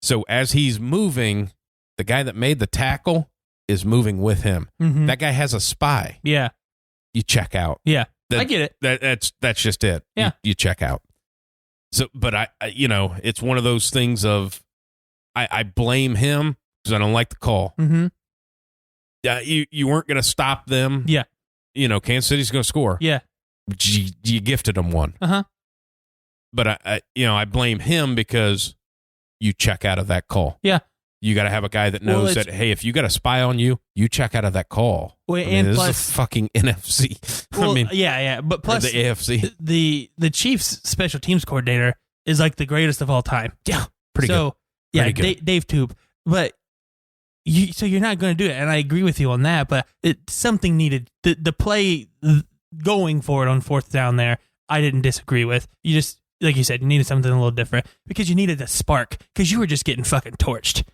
So as he's moving, the guy that made the tackle is moving with him. Mm-hmm. That guy has a spy. Yeah. You check out. Yeah. I get it. That's just it. Yeah. You check out. So, but I it's one of those things of, I blame him because I don't like the call. Mm-hmm. Yeah, you weren't going to stop them. Yeah. Kansas City's going to score. Yeah. You gifted them one. But I blame him because you check out of that call. Yeah. You got to have a guy that knows that, hey, if you got a spy on you, you check out of that call. Well, this is a fucking NFC. Well, yeah. But plus, the AFC. The Chiefs special teams coordinator is like the greatest of all time. Yeah. Pretty good. Yeah, Dave Tube. But you're not going to do it. And I agree with you on that. But something needed. The play going for it on fourth down there, I didn't disagree with. You just, like you said, you needed something a little different because you needed a spark because you were just getting fucking torched.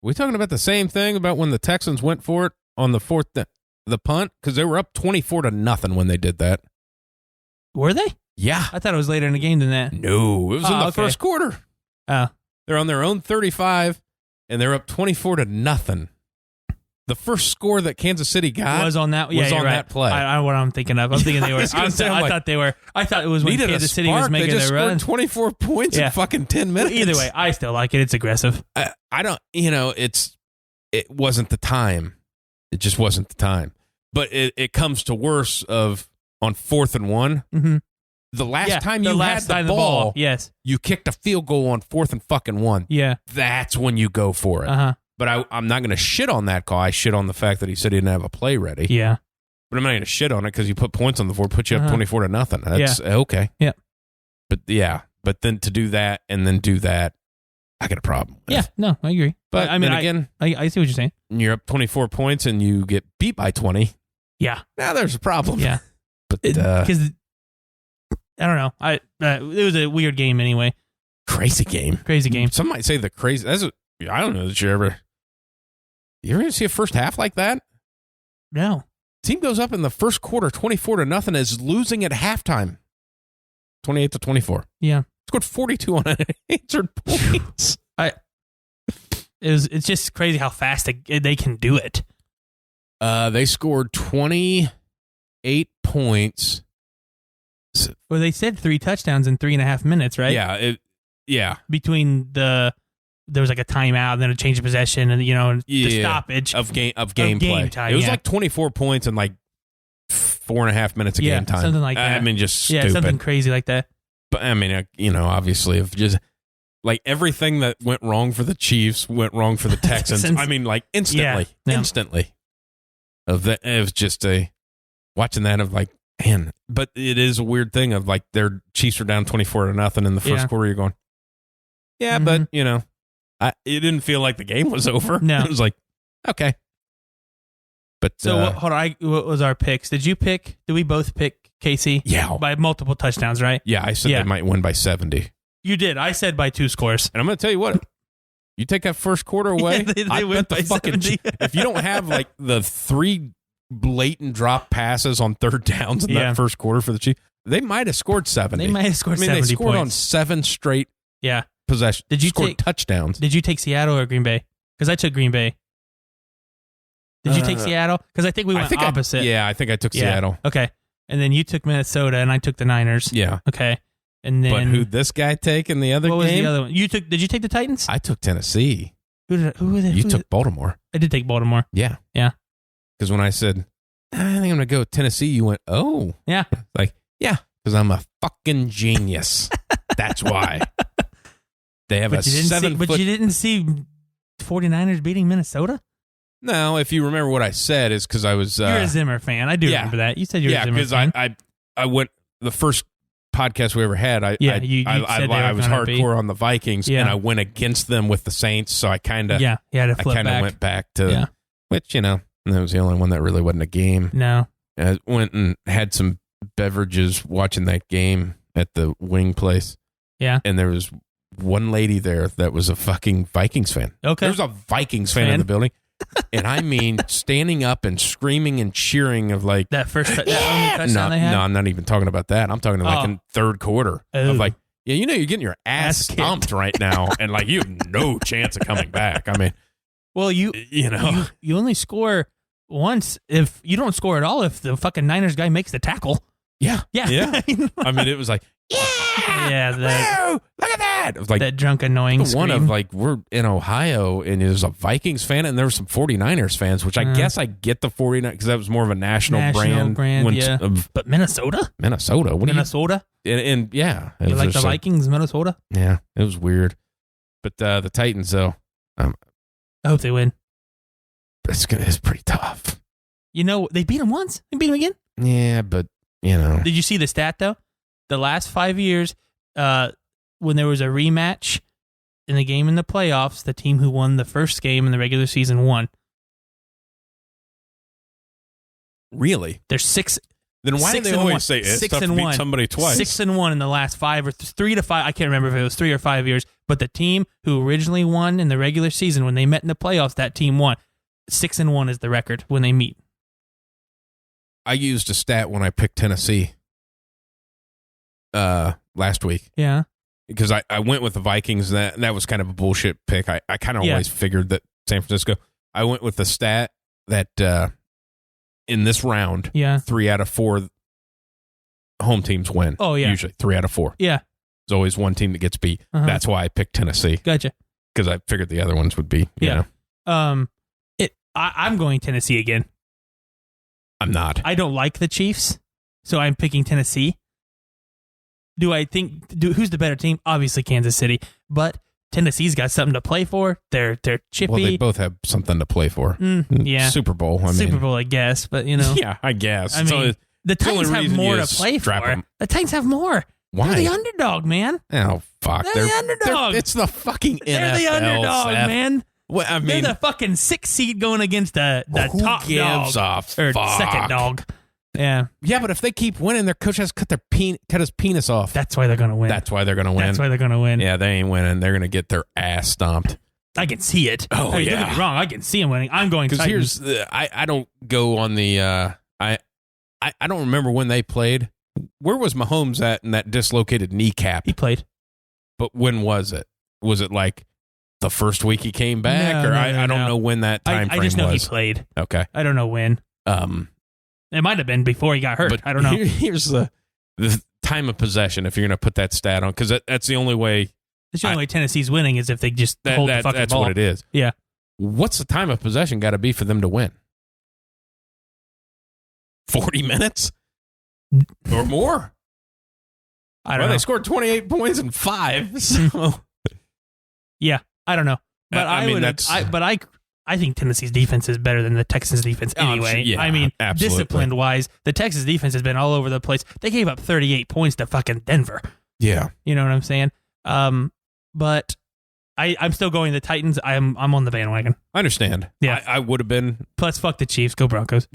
We talking about the same thing about when the Texans went for it on the fourth, the punt? Because they were up 24-0 when they did that. Were they? Yeah. I thought it was later in the game than that. No, it was in the first quarter. Oh. They're on their own 35, and they're up 24-0. The first score that Kansas City got was on that. That play. I know what I'm thinking of. I'm thinking they were. I thought it was when Kansas City was making their run. 24 points in fucking 10 minutes. Well, either way, I still like it. It's aggressive. I don't. It wasn't the time. It just wasn't the time. But it comes to worse of on 4th and 1. Mm-hmm. The last time you had the ball, yes, you kicked a field goal on 4th and fucking 1. Yeah, that's when you go for it. But I'm not going to shit on that call. I shit on the fact that he said he didn't have a play ready. Yeah. But I'm not going to shit on it because you put points on the board, put you up 24-0. That's okay. Yeah. But then to do that and then do that, I got a problem with. Yeah, no, I agree. But I mean, again, I see what you're saying. You're up 24 points and you get beat by 20. Yeah. Now there's a problem. Yeah. But because I don't know. It was a weird game anyway. Crazy game. Some might say the crazy. I don't know that you ever see a first half like that? No. Team goes up in the first quarter 24-0, is losing at halftime 28-24. Yeah. Scored 42 on unanswered points. It's just crazy how fast they can do it. They scored 28 points. Well, they said 3 touchdowns in 3.5 minutes, right? Yeah. Between the there was like a timeout and then a change of possession and the stoppage of gameplay. Time, it was like 24 points and like 4.5 minutes of game time. Something like that. I mean, just stupid. Something crazy like that. But I mean, obviously, if just like everything that went wrong for the Chiefs went wrong for the Texans. I mean, like instantly. Of that, it was just watching that of like, man. But it is a weird thing of like their Chiefs are down 24-0 in the first quarter. You're going, but it didn't feel like the game was over. No, it was like, okay. But so hold on, what was our picks? Did we both pick KC? Yeah, by multiple touchdowns, right? Yeah, I said they might win by 70. You did. I said by 2 scores. And I'm going to tell you what. You take that first quarter away, they win by 70. If you don't have like the 3 blatant drop passes on third downs in that first quarter for the Chiefs, they might have scored 70. They might have scored 70 they scored points. on 7 straight possessions. Did you take touchdowns? Did you take Seattle or Green Bay? Because I took Green Bay. Did you take Seattle? Because I think we went opposite. I think I took Seattle. Okay. And then you took Minnesota and I took the Niners. Yeah. Okay. And then, but who'd this guy take in the other game? What was the other one? Did you take the Titans? I took Tennessee. Who took Baltimore. I did take Baltimore. Yeah. Yeah. Because when I said, I think I'm going to go with Tennessee, you went, oh. Yeah. Like, yeah, because I'm a fucking genius. That's why. They have But you didn't see 49ers beating Minnesota? No, if you remember what I said, is because I was... You're a Zimmer fan. I do remember that. You said you're a Zimmer fan. Yeah, because I went... The first podcast we ever had, I was hardcore on the Vikings, and I went against them with the Saints, so I kind of... Yeah, you had to flip back. I kind of went back to... Which, that was the only one that really wasn't a game. No. I went and had some beverages watching that game at the wing place. Yeah. And there was one lady there that was a fucking Vikings fan. Okay. There was a Vikings fan in the building. And I mean, standing up and screaming and cheering of like... That first touchdown they had? No, I'm not even talking about that. I'm talking like in third quarter. Ooh. Of like, you're getting your ass stomped right now. And like, you have no chance of coming back. I mean... Well, you only score once if you don't score at all if the fucking Niners guy makes the tackle. Yeah. I mean, it was like, woo, look at that. It was like that drunk annoying one scream. of like, we're in Ohio and there's a Vikings fan and there were some 49ers fans, which I guess I get the 49 because that was more of a national brand. But Minnesota? What Minnesota? And yeah. You like the Vikings, Minnesota? Yeah, it was weird. But the Titans, though. I hope they win. It's pretty tough. They beat them once. They beat them again. Yeah, but, Did you see the stat, though? The last 5 years, when there was a rematch in the game in the playoffs, the team who won the first game in the regular season won. Really? There's 6. Then why do they always say it's tough to beat somebody twice? 6-1 in the last 5 or 3 to 5. I can't remember if it was 3 or 5 years. But the team who originally won in the regular season, when they met in the playoffs, that team won. 6-1 is the record when they meet. I used a stat when I picked Tennessee last week. Yeah. Because I went with the Vikings. That was kind of a bullshit pick. I kind of always figured that San Francisco. I went with the stat that in this round, 3 out of 4 home teams win. Oh, yeah. Usually 3 out of 4. Yeah. There's always one team that gets beat. Uh-huh. That's why I picked Tennessee. Gotcha. Because I figured the other ones would be, you know. I'm going Tennessee again. I'm not. I don't like the Chiefs, so I'm picking Tennessee. Who's the better team? Obviously Kansas City, but Tennessee's got something to play for. They're chippy. Well, they both have something to play for. Yeah. Super Bowl. Super Bowl, I guess, but Yeah, I guess. I mean, the Titans have more to play for. The Titans have more. Why? They're the underdog, man. Oh, fuck. They're the underdog. It's the fucking NFL. They're the underdog, man. Well, I mean, they're the fucking 6th seed going against the top gives dog. Or second dog. Yeah. Yeah, but if they keep winning, their coach has to cut his penis off. That's why they're going to win. That's why they're going to win. Yeah, they ain't winning. They're going to get their ass stomped. I can see it. Oh, Don't get me wrong. I can see them winning. I'm going Titans. Because I don't go on the I don't remember when they played. Where was Mahomes at in that dislocated kneecap? He played. But when was it? Was it like the first week he came back? No, I don't know when that time frame was. I just know he played. Okay. I don't know when. It might have been before he got hurt. But I don't know. Here's the time of possession if you're going to put that stat on, because that's the only way That's the only way Tennessee's winning is if they just hold the fucking that's ball. what it is. Yeah. What's the time of possession got to be for them to win? 40 minutes or more? I don't know. They scored 28 points in 5. So yeah, I don't know. But I think Tennessee's defense is better than the Texans' defense anyway. Yeah, I mean, absolutely. disciplined-wise, the Texans' defense has been all over the place. They gave up 38 points to fucking Denver. Yeah. You know what I'm saying? But I'm still going the Titans. I'm on the bandwagon. I understand. Yeah. I would have been. Plus, fuck the Chiefs. Go Broncos.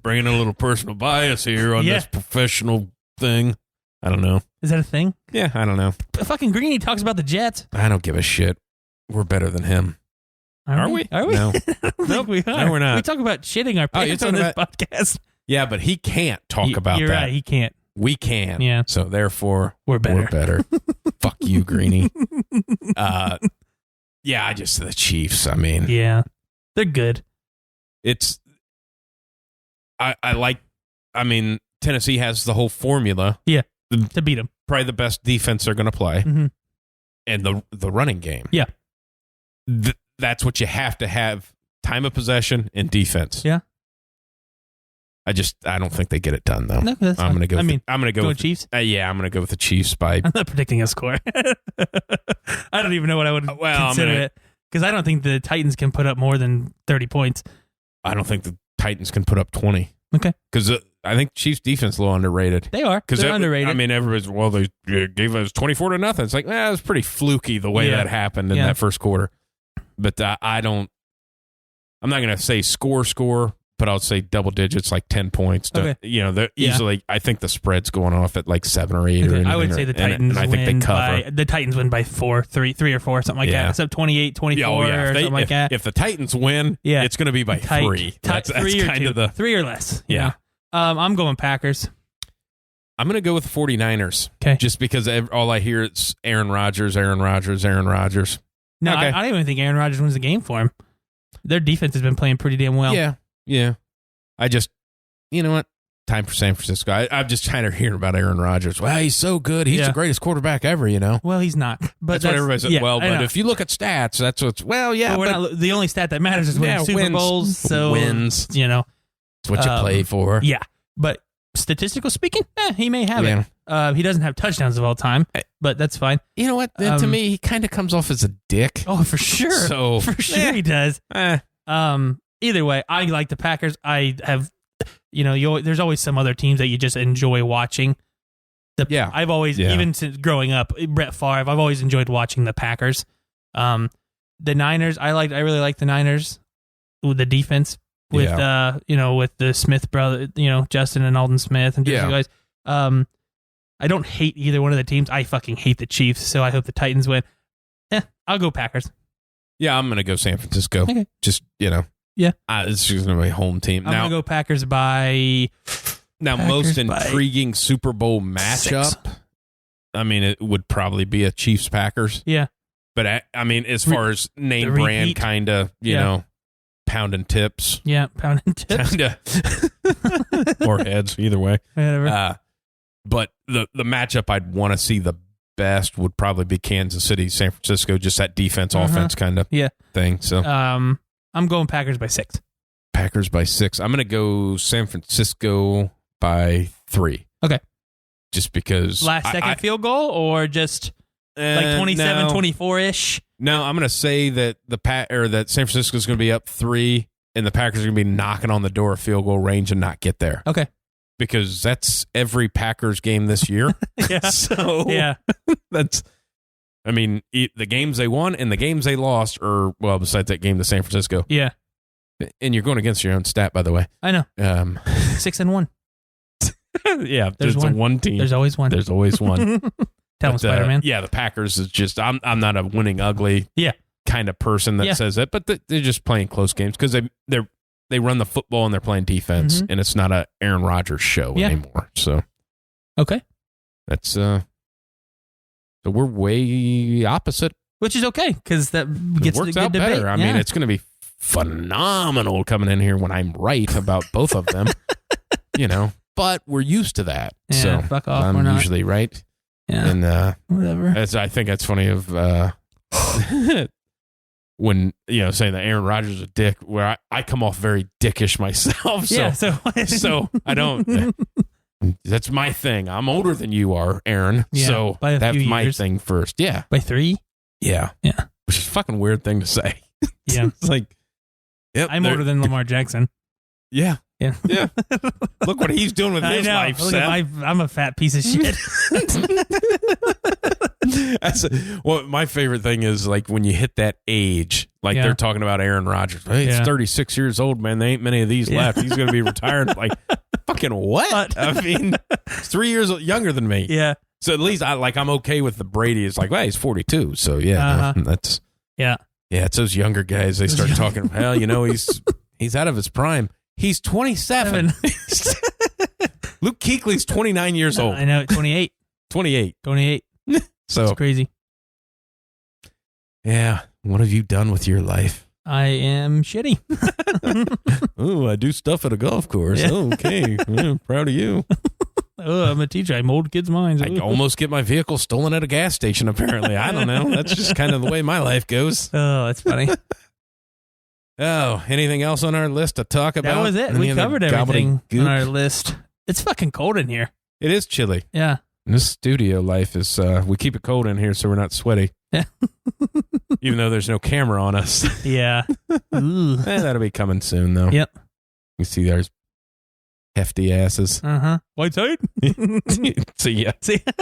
Bringing a little personal bias here on this professional thing. I don't know. Is that a thing? Yeah, I don't know. Fucking Greeny talks about the Jets. I don't give a shit. We're better than him. Are we? No. I don't think we are. No, we're not. We talk about shitting our pants on this podcast. Yeah, but he can't talk about You're that. right. He can't. We can. Yeah. So therefore, we're better. Fuck you, Greeny. Yeah, the Chiefs. I mean, yeah, they're good. It's. I mean, Tennessee has the whole formula. Yeah, to beat them. Probably the best defense they're going to play, and the running game. Yeah, that's what you have to have: time of possession and defense. Yeah. I don't think they get it done though. No, that's I'm going to go. I'm going to go with Chiefs. Yeah, I'm going to go with the Chiefs by. I'm not predicting a score. I don't even know what I would consider it because I don't think the Titans can put up more than 30 points. I don't think the Titans can put up 20. Okay, because I think Chiefs defense is a little underrated. They are because they're underrated. I mean, everybody's they gave us 24-0. It's like it was pretty fluky the way that happened in that first quarter. But I'm not going to say score. But I would say double digits, like 10 points. Okay. They're easily. I think the spread's going off at like 7 or 8. Okay. I would say the Titans I think they cover. The Titans win by 3 or 4, something like that. It's up 28, 24 or something like that. If the Titans win, it's going to be by 3. That's 3 or kind 2. of the 3 or less. Yeah. I'm going Packers. I'm going to go with the 49ers. Okay. Just because all I hear is Aaron Rodgers. No, Okay. I don't even think Aaron Rodgers wins the game for him. Their defense has been playing pretty damn well. Yeah. You know what? Time for San Francisco. I'm just trying to hear about Aaron Rodgers. Well, he's so good. He's the greatest quarterback ever, Well, he's not. But that's what everybody says. But if you look at stats, that's what's, but the only stat that matters is winning Super Bowls. So, wins. It's what you play for. Yeah. But statistical speaking, he may have it. He doesn't have touchdowns of all time, but that's fine. You know what? To me, he kind of comes off as a dick. Oh, for sure. So, for sure he does. Either way, I like the Packers. I have, there's always some other teams that you just enjoy watching. I've always, even since growing up, Brett Favre, I've always enjoyed watching the Packers. The Niners, I really like the Niners with the defense with, with the Smith brother, Justin and Alden Smith and these guys. I don't hate either one of the teams. I fucking hate the Chiefs, so I hope the Titans win. I'll go Packers. Yeah, I'm going to go San Francisco. Okay. Just, it's just going to be a home team. I'm going to go Packers by... most intriguing Super Bowl matchup, 6. I mean, it would probably be a Chiefs-Packers. Yeah. But, I mean, as far as name brand kind of, pounding tips. Yeah, pounding tips. Or heads, either way. Whatever. But the matchup I'd want to see the best would probably be Kansas City, San Francisco, just that defense, offense kind of thing. So I'm going Packers by 6. Packers by 6. I'm going to go San Francisco by 3. Okay. Just because last second field goal or just like 27-24-ish? No, I'm going to say that that San Francisco is going to be up 3 and the Packers are going to be knocking on the door of field goal range and not get there. Okay. Because that's every Packers game this year. So that's, I mean, the games they won and the games they lost are, well, besides that game to San Francisco. Yeah. And you're going against your own stat, by the way. I know. 6-1. Yeah, there's one team. There's always one. There's always one. Tell him, Spider-Man. Yeah, the Packers is just, I'm not a winning ugly kind of person that says that, but they're just playing close games because they run the football and they're playing defense, and it's not a Aaron Rodgers show anymore. So, okay, that's so we're way opposite, which is okay because that gets works the good out debate. better. I mean, it's going to be phenomenal coming in here when I'm right about both of them. But we're used to that. Yeah, so fuck off. I'm we're not. usually right. Yeah. And whatever. I think that's funny of when, saying that Aaron Rodgers is a dick, where I come off very dickish myself. So, Yeah. so I don't. That's my thing. I'm older than you are, Aaron. Yeah, so by a that's few my years. thing first. Yeah. By 3? Yeah. Yeah. Which is a fucking weird thing to say. Yeah. It's like, yep, I'm older than Lamar Jackson. Yeah. Yeah. Yeah. Look what he's doing with his life. Look at I'm a fat piece of shit. My favorite thing is like when you hit that age, like they're talking about Aaron Rodgers. Hey, he's 36 years old, man. There ain't many of these left. He's going to be retired. Like, fucking what? I mean, he's 3 years younger than me. Yeah. So at least I'm okay with the Brady. It's like, well, he's 42. So yeah, that's yeah. It's those younger guys. They start talking. Hell, he's out of his prime. He's 27. Luke Kuechly's 29 years old. I know, 28. 28. So it's crazy. Yeah. What have you done with your life? I am shitty. Oh, I do stuff at a golf course. Yeah. Oh, okay. Yeah, proud of you. Oh, I'm a teacher. I mold kids' minds. I almost get my vehicle stolen at a gas station, apparently. I don't know. That's just kind of the way my life goes. Oh, that's funny. Oh, anything else on our list to talk about? That was it. We covered everything on our list. It's fucking cold in here. It is chilly. Yeah. And this studio life is, we keep it cold in here so we're not sweaty. Yeah. Even though there's no camera on us. Yeah. That'll be coming soon, though. Yep. You see there's hefty asses. Whiteside. See ya. See ya.